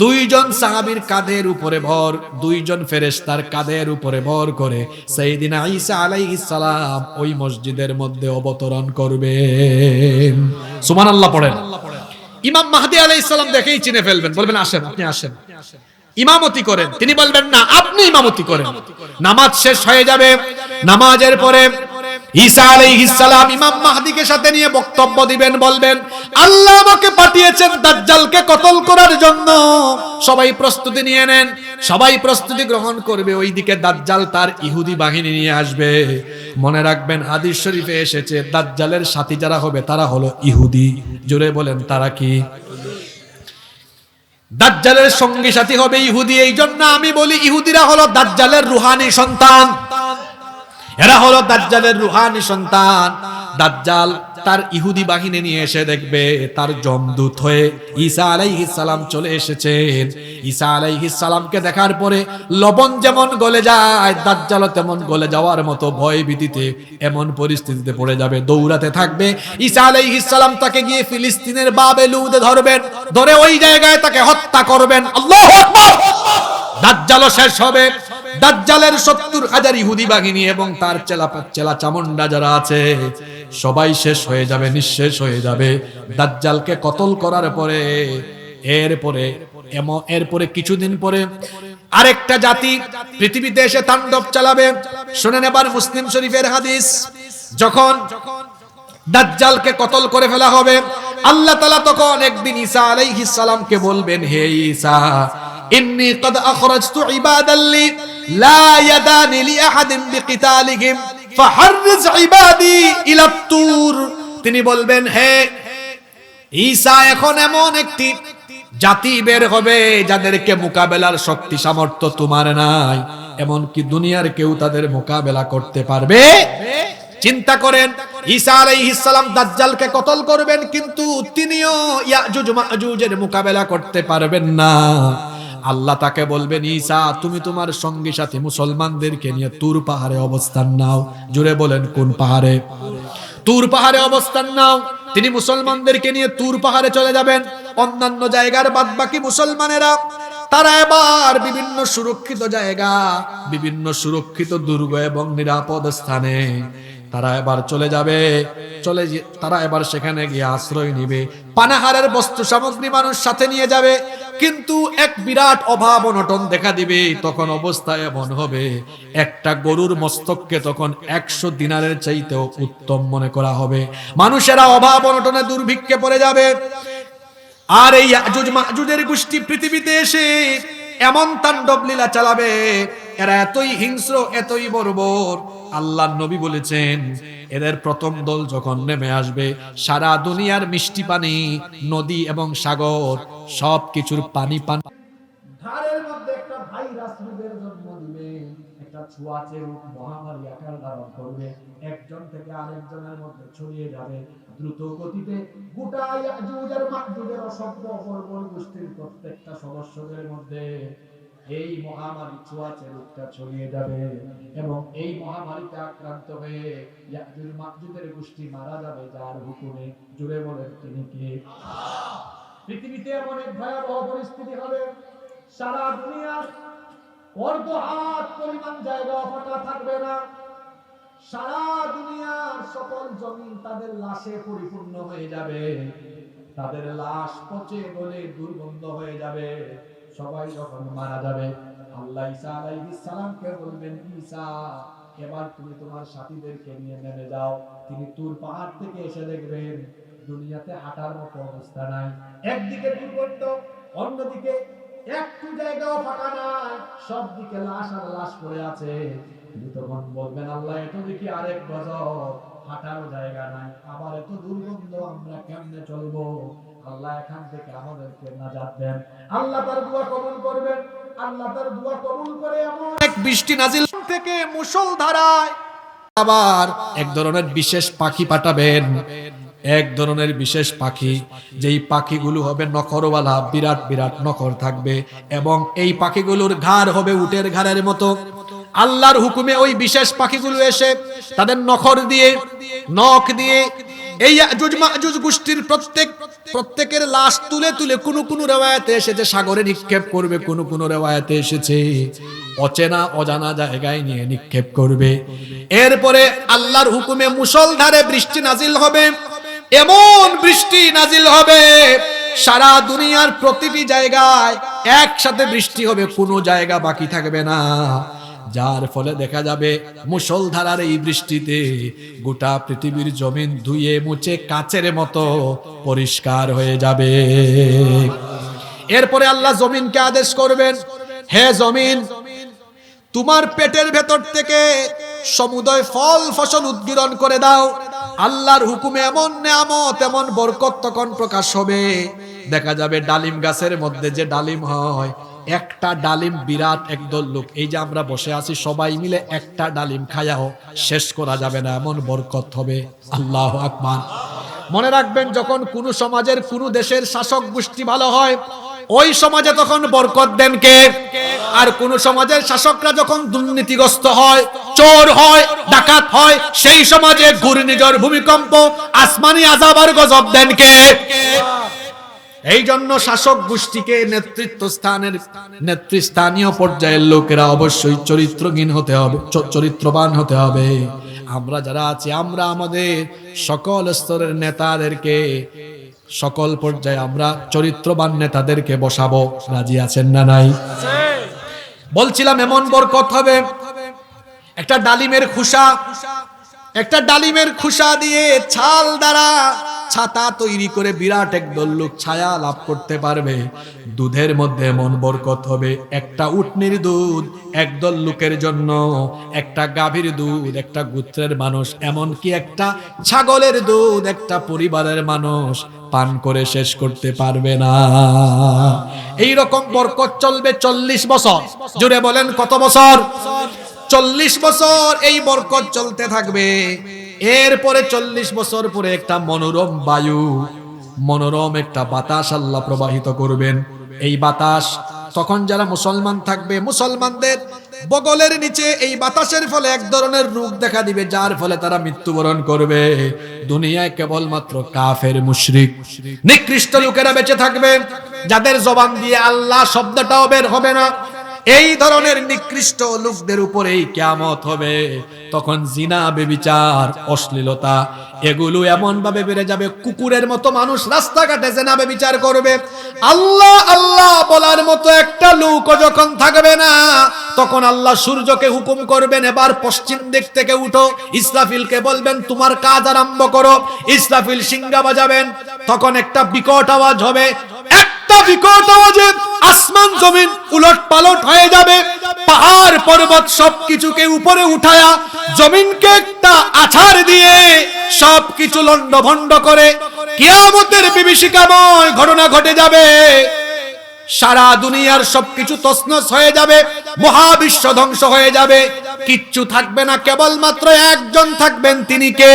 দুইজন সাহাবীর কাঁধের উপরে ভর, দুইজন ফেরেশতার কাঁধের উপরে ভর করে সাইয়েদিনা ঈসা আলাইহিস সালাম ওই মসজিদের মধ্যে অবতরণ করবেন। সুবহানাল্লাহ পড়েন। ইমাম মাহদী আলাইহিস সালাম দেখেই চিনে ফেলবেন, বলবেন আসেন, আপনি আসেন, ইমামতি করেন। তিনি বলবেন না, আপনি ইমামতি করেন। নামাজ শেষ হয়ে যাবে। নামাজের পরে ঈসা আলাইহিস সালাম ইমাম মাহদীকে সাথে নিয়ে বক্তব্য দিবেন, বলবেন আল্লাহ আমাকে পাঠিয়েছেন দাজ্জালকে কতল করার জন্য। সবাই প্রস্তুতি নিয়ে নেন, সবাই প্রস্তুতি গ্রহণ করবে। ওইদিকে দাজ্জাল তার ইহুদি বাহিনী নিয়ে আসবে। মনে রাখবেন হাদিস শরীফে এসেছে দাজ্জালের সাথী যারা হবে তারা হলো ইহুদি। জোরে বলেন তারা কি? দাজ্জালের সঙ্গী সাথী হবে ইহুদি। এই জন্য আমি বলি ইহুদিরা হলো দাজ্জালের রুহানি সন্তান। এরা হলো দাজ্জালের রুহানি সন্তান। দাজ্জাল তার ইহুদি বাহিনী নিয়ে এসে দেখবে তার যমদূত হয়ে ঈসা আলাইহিস সালাম চলে এসেছেন। ঈসা আলাইহিস সালামকে দেখার পরে লবণ যেমন গলে যায়, দাজ্জালও তেমন গলে যাওয়ার মতো ভয় ভীতিতে এমন পরিস্থিতিতে পড়ে যাবে, দৌড়াতে থাকবে। ঈসা আলাইহিস সালাম তাকে গিয়ে ফিলিস্তিনের বাবেলুদে ধরবেন, ধরে ওই জায়গায় তাকে হত্যা করবেন। আল্লাহু আকবার। দাজ্জালও শেষ হবে। দাজ্জালের 70,000 ইহুদি বাহিনী এবং তার চেলা চামুন্ডা যারা আছে সবাই শেষ হয়ে যাবে, নিঃশেষ হয়ে যাবে দাজ্জালকে কতল করার পরে। এরপরে কিছুদিন পরে আরেকটা জাতি পৃথিবীতে এসে তাণ্ডব চালাবে। শুনেন এবার মুসলিম শরীফের হাদিস। যখন দাজ্জালকে কতল করে ফেলা হবে, আল্লাহ তাআলা তখন একদিন ঈসা আলাইহিস সালামকে বলবেন, হে ঈসা, ইন্নী কদ আখরাজতু ইবাদাল্লি লা ইয়াদানি লিআহাদিন বিকিতালিহিম ফাহাররিজ ইবাদি ইলা তুর। তিনি বলবেন, হে ঈসা, এখন এমন একটি জাতি বের হবে যাদেরকে মোকাবেলার শক্তি সামর্থ্য তোমার নাই, এমনকি দুনিয়ার কেউ তাদের মোকাবেলা করতে পারবে? চিন্তা করেন, ঈসা আলাইহিস সালাম দাজ্জালকে কতল করবেন, কিন্তু তিনিও ইয়াজুজ মাজুজের মোকাবেলা করতে পারবেন না। আল্লাহ তাকে বলবেন, ঈসা, তুমি তোমার সঙ্গী সাথী মুসলমানদেরকে নিয়ে তুর পাহাড়ে অবস্থান নাও। জুড়ে বলেন, কোন পাহাড়ে? তুর পাহাড়ে অবস্থান নাও। তিনি মুসলমানদেরকে নিয়ে তুর পাহাড়ে চলে যাবেন। অন্যান্য জায়গার বাদবাকি মুসলমানেরা তারা এবার বিভিন্ন সুরক্ষিত জায়গা, বিভিন্ন সুরক্ষিত দুর্গ এবং নিরাপদ স্থানে তারা এবার চলে যাবে। তারা এবার সেখানে গিয়ে আশ্রয় নিবে, পানাহারের বস্তু সামগ্রী মানুষ সাথে নিয়ে যাবে। কিন্তু এক বিরাট অভাব অনটন দেখা দিবে। তখন অবস্থা এমন হবে, একটা গরুর মস্তককে তখন 100 দিনারের চাইতেও উত্তম মনে করা হবে। মানুষেরা অভাব অনটনে দুর্ভিক্ষে পড়ে যাবে। আর এই ইয়াজুজ মাজুজের গোষ্ঠী পৃথিবীতে এসে এমন তাণ্ডব লীলা চালাবে, এরা এতই হিংস্র, এতই বর্বর। আল্লাহর নবী বলেছেন, এদের প্রথম দল যখন নেমে আসবে, সারা দুনিয়ার মিষ্টি পানি, নদী এবং সাগর সবকিছুর পানি ধারের মধ্যে একটা ভাইরাস রোগের জন্ম দিবে, একটা ছোঁয়াচে রোগ মহামারী আকার ধারণ করবে, একজন থেকে আরেকজনের মধ্যে ছড়িয়ে যাবে দ্রুত গতিতে। গোটা ইয়াজুজ আর মাজুজের অসভ্য বর্বর গোষ্ঠীর প্রত্যেকটা সদস্যদের মধ্যে এই মহামারী ছোঁয়াচে রোগটা ছড়িয়ে যাবে এবং এই মহামারীতে আক্রান্ত হয়ে ইয়াজুজ মাজুজের গোষ্ঠী মারা যাবে যার হুকুমে। জুড়ে বলেন, তিনি কে? পৃথিবীতে এমন এক ভয়াবহ পরিস্থিতি হবে, সারা দুনিয়ার অর্ধ হাত পরিমাণ জায়গা ফাঁকা থাকবে না। সারা দুনিয়ার সকল জমি তাদের লাশে পরিপূর্ণ হয়ে যাবে। তাদের লাশ পচে গলে দুর্গন্ধ হয়ে যাবে। সবাই যখন মারা যাবে, আল্লাহ ঈসা আলাইহিস সালামকে বলবেন, ঈসা, এবার তুমি তোমার সাথীদেরকে নিয়ে নেমে যাও। তিনি তুর পাহাড় থেকে এসে দেখবেন দুনিয়াতে হাঁটার মতো অবস্থা নাই। একদিকে দুর্গন্ধ, অন্যদিকে একটু জায়গাও ফাঁকা নাই, সব দিকে লাশ আর লাশ পড়ে আছে। তিনি তখন বলবেন, আল্লাহ, এত দেখি আরেক গজব, হাঁটারও জায়গা নাই, আবার এত দুর্গন্ধ, আমরা কেমনে চলবো? আল্লাহ এখান থেকে আমাদেরকে নাজাত দেন। আল্লাহ তার দোয়া কবুল করবেন। আল্লাহ তার দোয়া কবুল করে এমন এক বৃষ্টি নাজিল থেকে মুষলধারায় আবার এক ধরনের বিশেষ পাখি পাঠাবেন। এক ধরনের বিশেষ পাখি, যেই পাখিগুলো হবে নখরওয়ালা, বিরাট বিরাট নখর থাকবে এবং এই পাখিগুলোর ঘাড় হবে উটের ঘাড়ের মতো। আল্লাহর হুকুমে ওই বিশেষ পাখিগুলো এসে তাদের নখর দিয়ে, নখ দিয়ে এই ইয়াজুজ মাজুজ গোষ্ঠীর প্রত্যেকের লাশ তুলে তুলে কোন রিওয়ায়াতে এসেছে সাগরে নিক্ষেপ করবে, কোন রিওয়ায়াতে এসেছে অচেনা অজানা জায়গায় নিয়ে নিক্ষেপ করবে। এরপরে আল্লাহর হুকুমে মুষলধারে বৃষ্টি নাজিল হবে। এমন বৃষ্টি নাজিল হবে, সারা দুনিয়ার প্রতিটি জায়গায় একসাথে বৃষ্টি হবে, কোনো জায়গা বাকি থাকবে না। যার ফলে দেখা যাবে মুষলধারার এই বৃষ্টিতে গোটা পৃথিবীর জমিন ধুয়ে মুছে কাচের মতো পরিষ্কার হয়ে যাবে। এরপরে আল্লাহ জমিনকে আদেশ করবেন, হে জমিন, তোমার পেটের ভেতর থেকে সমুদয় ফল ফসল উদ্গীরণ করে দাও। আল্লাহর হুকুমে এমন নেয়ামত, এমন বরকত তখন প্রকাশ হবে। দেখা যাবে ডালিম গাছের মধ্যে যে ডালিম হয়, একটা ডালিম বিরাট একদল লোক, এই যে আমরা বসে আছি সবাই মিলে একটা ডালিম খায়াও শেষ করা যাবে না, এমন বরকত হবে। আল্লাহু আকবার। মনে রাখবেন, যখন কোন সমাজের কোন দেশের শাসক গোষ্ঠী ভালো হয়, ওই সমাজে তখন বরকত দেন কে? আর কোন সমাজের শাসকরা যখন দুর্নীতিগ্রস্ত হয়, চোর হয়, ডাকাত হয়, সেই সমাজে ঘূর্ণিঝড়, ভূমিকম্প, আসমানি আযাব আর গজব দেন কে? এই জন্য শাসক গোষ্ঠীকে নেতৃস্থানীয় পর্যায়ের লোকেরা অবশ্যই চরিত্রহীন হতে হবে, চরিত্রবান হতে হবে। আমরা যারা আছি, আমরা আমাদের সকল স্তরের নেতাদেরকে, সকল পর্যায়ে আমরা চরিত্রবান নেতাদেরকে বসাবো। রাজি আছেন না নাই? বলছিলাম এমন বরকত হবে। একটা ডালিমের খোসা দিয়ে ছাল দ্বারা ছাতা তৈরি করে বিরাট একদল লোক ছায়া লাভ করতে পারবে। দুধের মধ্যে এমন বরকত হবে, একটা উটনির দুধ একদল লোকের জন্য, একটা গাভীর দুধ একটা গোত্রের মানুষ, এমনকি একটা ছাগলের দুধ একটা পরিবারের মানুষ পান করে শেষ করতে পারবে না। এই রকম বরকত চলবে 40 বছর। জুড়ে বলেন কত বছর? 40 বছর এই বরকত চলতে থাকবে। এরপরে 40 বছর পরে একটা মনোরম বায়ু, মনোরম একটা বাতাস আল্লাহ প্রবাহিত করবেন। এই বাতাস তখন যারা মুসলমান থাকবে, মুসলমানদের বগলের নিচে এই বাতাসের ফলে এক ধরনের রোগ দেখা দিবে, যার ফলে তারা মৃত্যুবরণ করবে। দুনিয়ায় কেবলমাত্র কাফের, মুশরিক, নিকৃষ্ট লোকেরা বেঁচে থাকবে, যাদের জবান দিয়ে আল্লাহ শব্দটাও বের হবে না। এই ধরনের নিকৃষ্ট লোকদের উপরেই কিয়ামত হবে। তখন জিনা, ব্যভিচার, অশ্লীলতা এগুলো এমন ভাবে বেড়ে যাবে, কুকুরের মতো মানুষ রাস্তাঘাটে জিনা ব্যভিচার করবে। আল্লাহ আল্লাহ বলার মতো একটা লোকও যখন থাকবে না, তখন আল্লাহ সূর্যকে হুকুম করবেন, এবার পশ্চিম দিক থেকে উঠো। ইসরাফিলকে বলবেন তোমার কাজ আরম্ভ করো। ইসরাফিল সিংহা বাজাবেন, তখন একটা বিকট আওয়াজ হবে। একটা বিকট আওয়াজে আসমান জমিন উলট পালট হয়ে যাবে। পাহাড় পর্বত সবকিছুকে উপরে উঠায়া জমিনকে একটা আছাড় দিয়ে সবকিছু লন্ডভন্ড করে কিয়ামতের বিভীষিকাময় ঘটনা ঘটে যাবে। সারা দুনিয়ার সবকিছু তছনছ হয়ে যাবে, মহাবিশ্ব ধ্বংস হয়ে যাবে, কিচ্ছু থাকবে না, কেবলমাত্র একজন থাকবেন, তিনি কে?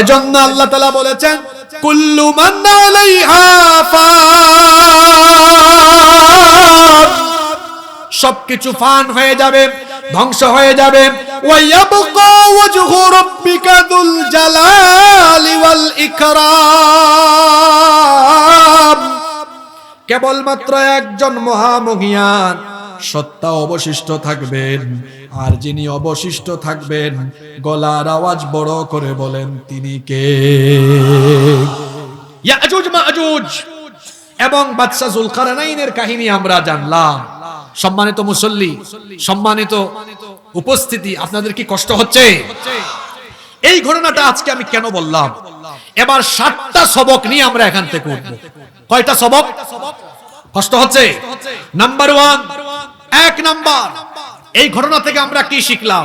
এজন্য আল্লাহ তাআলা বলেছেন, কুল্লু মান আলাইহা ফান, সবকিছু ফান হয়ে যাবে, ধ্বংস হয়ে যাবে। ওয়া ইয়াবকা ওয়াজহু রাব্বিকা যুল জালালি ওয়াল ইকরাম, কেবলমাত্র একজন মহামহিয়ান সত্তা অবশিষ্ট থাকবেন। আর যিনি অবশিষ্ট থাকবেন, গলার আওয়াজ বড় করে বলেন তিনি কে? ইয়াজুজ মাজুজ এবং বাদশা যুলকারনাইনের কাহিনী আমরা জানলাম। সম্মানিত মুসল্লি, সম্মানিত উপস্থিতি, আপনাদের কি কষ্ট হচ্ছে? এই ঘটনাটা আজকে আমি কেন বললাম? এবার 7টা সবক নিয়ে আমরা এখান থেকে উঠবো। কয়টা সবক? কষ্ট হচ্ছে? নাম্বার 1, 1 নাম্বার, এই ঘটনা থেকে আমরা কি শিখলাম?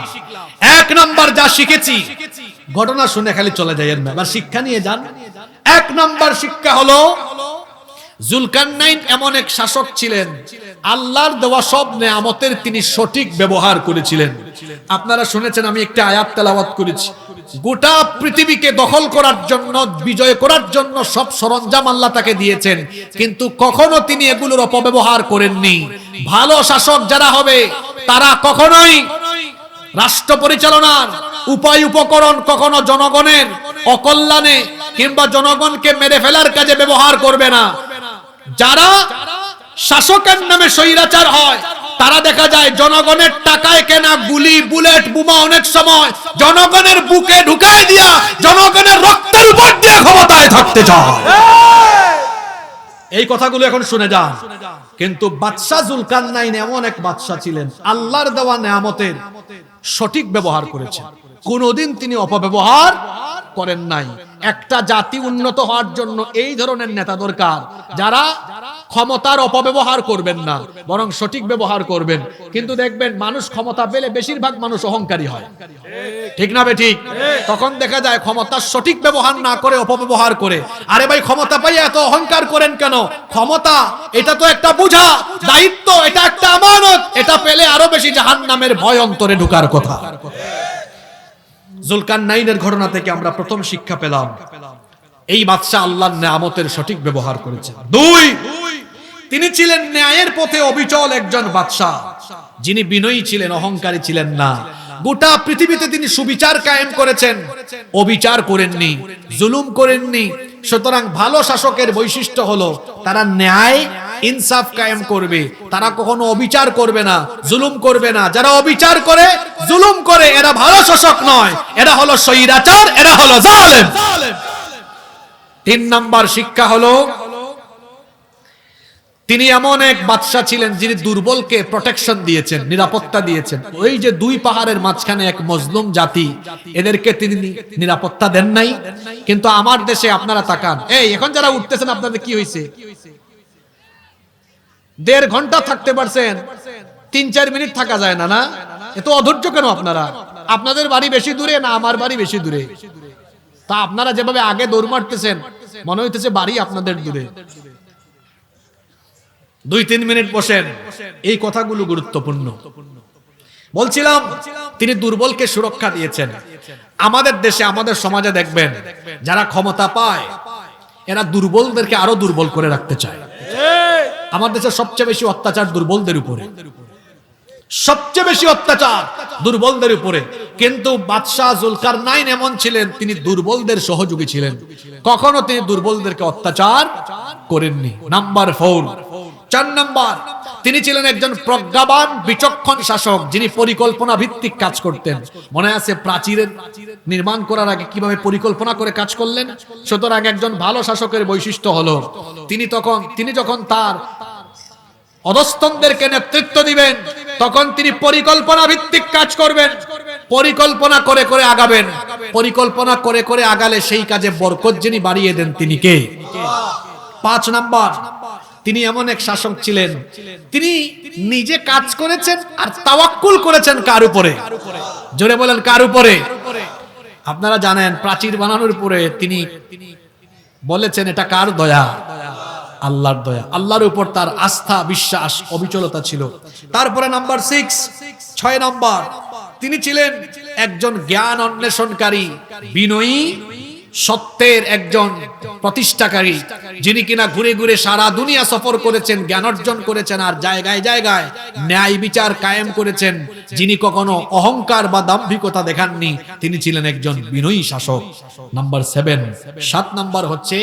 1 নাম্বার যা শিখেছি, ঘটনা শুনে খালি চলে যাইয়েন না, এবার শিক্ষা নিয়ে যান। 1 নাম্বার শিক্ষা হলো, যুলকারনাইন এমন এক শাসক ছিলেন, আল্লাহর দেওয়া সব নেয়ামতের তিনি সঠিক ব্যবহার করেছিলেন। আপনারা শুনেছেন, আমি একটা আয়াত তেলাওয়াত করেছি, গোটা পৃথিবীকে দখল করার জন্য, বিজয় করার জন্য সব সরঞ্জাম আল্লাহ তাকে দিয়েছেন, কিন্তু কখনো তিনি এগুলোর অপব্যবহার করেননি। ভালো শাসক যারা হবে, তারা কখনোই রাষ্ট্র পরিচালনার উপায় উপকরণ কখনো জনগণের অকল্যাণে কিংবা জনগণকে মেরে ফেলার কাজে ব্যবহার করবে না। যারা শাসকের নামে স্বৈরাচার হয়, তারা দেখা যায় জনগণের টাকায় কেনা গুলি, বুলেট, বোমা অনেক সময় জনগণের বুকে ঢুকায় দিয়া জনগণের রক্তের উপর দিয়ে ক্ষমতায় থাকতে চায়। এই কথাগুলো এখন শুনে যান। কিন্তু বাদশা যুলকারনাইন এমন এক বাদশা ছিলেন, আল্লাহর দেওয়া নেয়ামতের সঠিক ব্যবহার করেছেন, কোনোদিন তিনি অপব্যবহার করেন নাই। একটা জাতি উন্নত হওয়ার জন্য এই ধরনের নেতা দরকার, যারা ক্ষমতার অপব্যবহার করবেন না, বরং সঠিক ব্যবহার করবেন। কিন্তু দেখবেন মানুষ ক্ষমতা পেলে বেশিরভাগ মানুষ অহংকারী হয়, ঠিক না বেঠিক? তখন দেখা যায় ক্ষমতার সঠিক ব্যবহার না করে অপব্যবহার করে। আরে ভাই, ক্ষমতা পাই এত অহংকার করেন কেন? ক্ষমতা এটা তো একটা বোঝা, দায়িত্ব, এটা একটা আমানত। এটা পেলে আরো বেশি জাহান্নামের ভয় অন্তরে ঢোকার কথা। জুলকারনাইনের ঘটনা থেকে আমরা প্রথম শিক্ষা পেলাম, এই বাদশা আল্লাহর নিয়ামতের সঠিক ব্যবহার করেছেন। দুই, তিনি ছিলেন ন্যায়ের পথে অবিচল একজন বাদশা, যিনি বিনয়ী ছিলেন, অহংকারী ছিলেন না। গোটা পৃথিবীতে তিনি সুবিচার কায়েম করেছেন, অবিচার করেননি, জুলুম করেননি। সুতরাং ভালো শাসকের বৈশিষ্ট্য হলো তারা ন্যায় ইনসাফ কায়েম করবে, তারা কখনো অবিচার করবে না, জুলুম করবে না। যারা অবিচার করে, জুলুম করে, এরা ভালো শাসক নয়, এরা হলো স্বৈরাচার, এরা হলো জালেম। তিন নাম্বার শিক্ষা হলো তিনি এমন এক বাদশা ছিলেন যিনি দুর্বলকে প্রোটেকশন দিয়েছেন, নিরাপত্তা দিয়েছেন। ওই যে দুই পাহাড়ের মাঝখানে এক মজলুম জাতি, এদেরকে তিনি নিরাপত্তা দেন নাই। কিন্তু আমার দেশে আপনারা তাকান, এই এখন যারা উঠতেছেন আপনাদের কি হয়েছে? 1.5 ঘন্টা থাকতে পারছেন, 3-4 মিনিট থাকা যায় না? না, এত অধৈর্য কেন আপনারা? আপনাদের বাড়ি বেশি দূরে না আমার বাড়ি বেশি দূরে? তা আপনারা যেভাবে আগে দৌড় মারতেছেন, মনে হইতেছে বাড়ি আপনাদের দূরে। 2-3 মিনিট বসেন। এই কথাগুলো গুরুত্বপূর্ণ। বলছিলাম তিনি দুর্বলকে সুরক্ষা দিয়েছেন। আমাদের দেশে, আমাদের সমাজে দেখবেন যারা ক্ষমতা পায় এরা দুর্বলদেরকে আরো দুর্বল করে রাখতে চায়। আমার দেশে সবচেয়ে বেশি অত্যাচার দুর্বলদের উপরে, সবচেয়ে বেশি অত্যাচার দুর্বলদের উপরে। কিন্তু বাদশাহ জুলকারনাইন এমন ছিলেন, তিনি দুর্বলদের সহযোগী ছিলেন, কখনো তিনি দুর্বলদেরকে অত্যাচার করেননি। নাম্বার 4, 4 নাম্বার, তিনি ছিলেন একজন প্রজ্ঞাবান বিচক্ষণ শাসক, যিনি পরিকল্পনা ভিত্তিক কাজ করতেন। মনে আছে প্রাচীরের নির্মাণ করার আগে কিভাবে পরিকল্পনা করে কাজ করলেন? সুতরাং একজন ভালো শাসকের বৈশিষ্ট্য হলো তিনি যখন তার অধস্তনদেরকে নেতৃত্ব দিবেন, তখন তিনি পরিকল্পনা ভিত্তিক কাজ করবেন, পরিকল্পনা করে করে আগাবেন। পরিকল্পনা করে করে আগালে সেই কাজে বরকত যিনি বাড়িয়ে দেন তিনি কে? 5 নাম্বার, তিনি এমন এক শাসক ছিলেন, তিনি নিজে কাজ করেছেন আর তাওয়াক্কুল করেছেন কার উপরে? জোরে বলেন, কার উপরে? আপনারা জানেন প্রাচীর বানানোর পরে তিনি বলেছেন এটা কার দয়া? আল্লাহর দয়া। আল্লাহর উপর তার আস্থা, বিশ্বাস, অবিচলতা ছিল। তারপরে নাম্বার 6 নাম্বার, তিনি ছিলেন একজন জ্ঞান অন্বেষণকারী, বিনয়ী, সত্যের একজন প্রতিষ্ঠাকারী, যিনি কিনা ঘুরে ঘুরে সারা দুনিয়া সফর করেছেন, জ্ঞান অর্জন করেছেন, আর জায়গায় জায়গায় ন্যায় বিচার কায়েম করেছেন। যিনি কখনো অহংকার বা দাম্ভিকতা দেখাননি, তিনি ছিলেন একজন বিনয়ী শাসক। নাম্বার 7 নাম্বার হচ্ছে,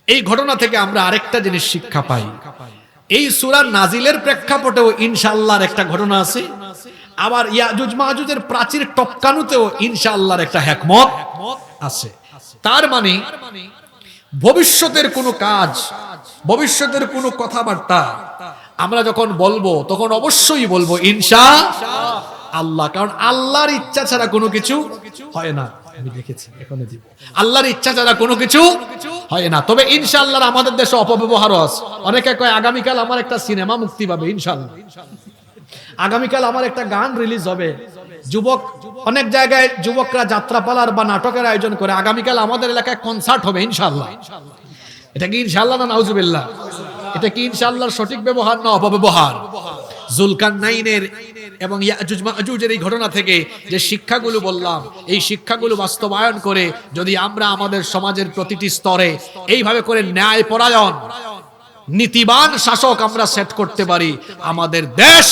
এই ঘটনা থেকে আমরা আরেকটা জিনিস শিক্ষা পাই। এই সূরা নাজিলের প্রেক্ষাপটেও ইনশাআল্লাহর একটা ঘটনা আছে, আবার ইয়াজুজ মাজুজের প্রাচীর টপকানোতেও ইনশাআল্লাহর একটা হিকমত আছে। তার মানে ভবিষ্যতের কোনো কাজ, ভবিষ্যতের কোনো কথাবার্তা আমরা যখন বলবো তখন অবশ্যই বলবো ইনশাআল্লাহ, কারণ আল্লাহর ইচ্ছা ছাড়া কোনো কিছু হয় না। আমি দেখেছি, এখনো দিব, আল্লাহর ইচ্ছা ছাড়া কোনো কিছু হয় না। তবে ইনশাআল্লাহ আমাদের দেশে অপব্যবহারও আছে। অনেকে কয় আগামীকাল আমার একটা সিনেমা মুক্তি পাবে, ইনশাআল্লাহ আগামীকাল আমার একটা গান রিলিজ হবে। অনেক জায়গায় যুবকরা যাত্রাপালার বা নাটকের আয়োজন করে, আগামীকাল আমাদের এলাকায় কনসার্ট হবে ইনশাআল্লাহ। এটা কি ইনশাআল্লাহ না নাউজুবিল্লাহ? এটা কি ইনশাআল্লাহর সঠিক ব্যবহার না অপব্যবহার? জুলকারনাইনের এবং ইয়াজুজ মাজুজের এই ঘটনা থেকে যে শিক্ষাগুলো বললাম, এই শিক্ষাগুলো বাস্তবায়ন করে যদি আমরা আমাদের সমাজের প্রতিটি স্তরে এইভাবে করে ন্যায়পরায়ণ, নীতিবান শাসক আমরা সেট করতে পারি, আমাদের দেশ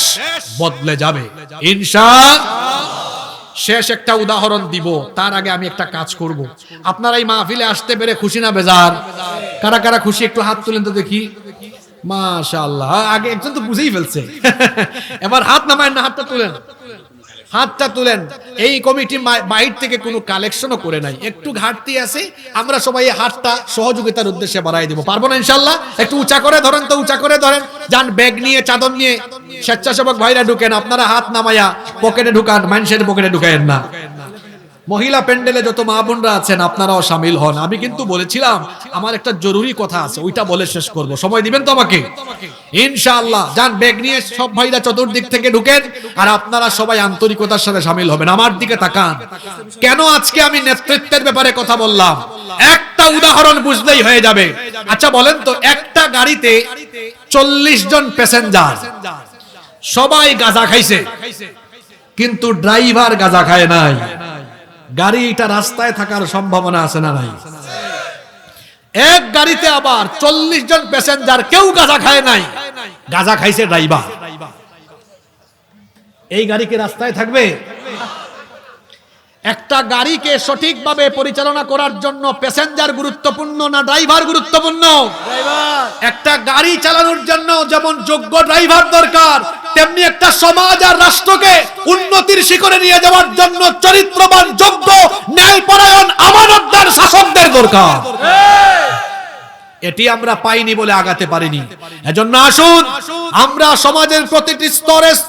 বদলে যাবে ইনশাআল্লাহ। শেষ একটা উদাহরণ দিব, তার আগে আমি একটা কাজ করব। আপনারা এই মাহফিলে আসতে পেরে খুশি না বেজার? কারা কারা খুশি একটু হাত তুলেন তো দেখি। মাশাআল্লাহ, আগে একজন তো বুঝেই ফেলছে। এবার হাত নামায় না, হাতটা তুলেন, হাতটা তুলেন। এই কমিটি বাইরে থেকে কোনো কালেকশনও করে নাই, একটু ঘাটতি আছে। আমরা সবাই এই হাতটা সহযোগিতার উদ্দেশ্যে বাড়াই দিব, পারবো না ইনশাআল্লাহ? একটু উঁচা করে ধরেন তো, উঁচা করে ধরেন। যান ব্যাগ নিয়ে, চাদর নিয়ে স্বেচ্ছাসেবক ভাইরা ঢুকেন, আপনারা হাত নামায়া পকেটে ঢুকান, মানুষের পকেটে ঢুকায়েন না। মহিলা প্যান্ডেলে যত মা বোনরা আছেন আপনারাও শামিল হন। আমি কিন্তু বলেছিলাম আমার একটা জরুরি কথা আছে, ওইটা বলে শেষ করব। সময় দিবেন তো আমাকে? ইনশাআল্লাহ। যান, ব্যাগ নিয়ে সব ভাইরা চতুর্দিক থেকে ঢুকেন, আর আপনারা সবাই আন্তরিকতার সাথে শামিল হবেন। আমার দিকে তাকান। কেন আজকে আমি নেতৃত্বের ব্যাপারে কথা বললাম, একটা উদাহরণ বুঝলেই হয়ে যাবে। আচ্ছা বলেন তো, একটা গাড়িতে 40 জন প্যাসেঞ্জার, সবাই গাঁজা খাইছে, কিন্তু ড্রাইভার গাঁজা খায় নাই। গাড়িটা রাস্তায় থাকার সম্ভাবনা আছে না নাই? এক গাড়িতে আবার 40 জন প্যাসেঞ্জার, কেউ গাঁজা খায় নাই, গাঁজা খাইছে ড্রাইভার। এই গাড়ি কি রাস্তায় থাকবে? একটা গাড়িকে সঠিকভাবে পরিচালনা করার জন্য প্যাসেঞ্জার গুরুত্বপূর্ণ না ড্রাইভার গুরুত্বপূর্ণ? একটা গাড়ি চালানোর জন্য যেমন যোগ্য ড্রাইভার দরকার, তেমনি একটা সমাজ আর রাষ্ট্রকে উন্নতির শিখরে নিয়ে যাওয়ার জন্য চরিত্রবান, যোগ্য, ন্যায়পরায়ণ, আমানতদার শাসকদের দরকার। এটি আমরা পাইনি বলে আগাতে পারিনি। এজন্য আসুন আমরা সমাজের প্রতিটি স্তরে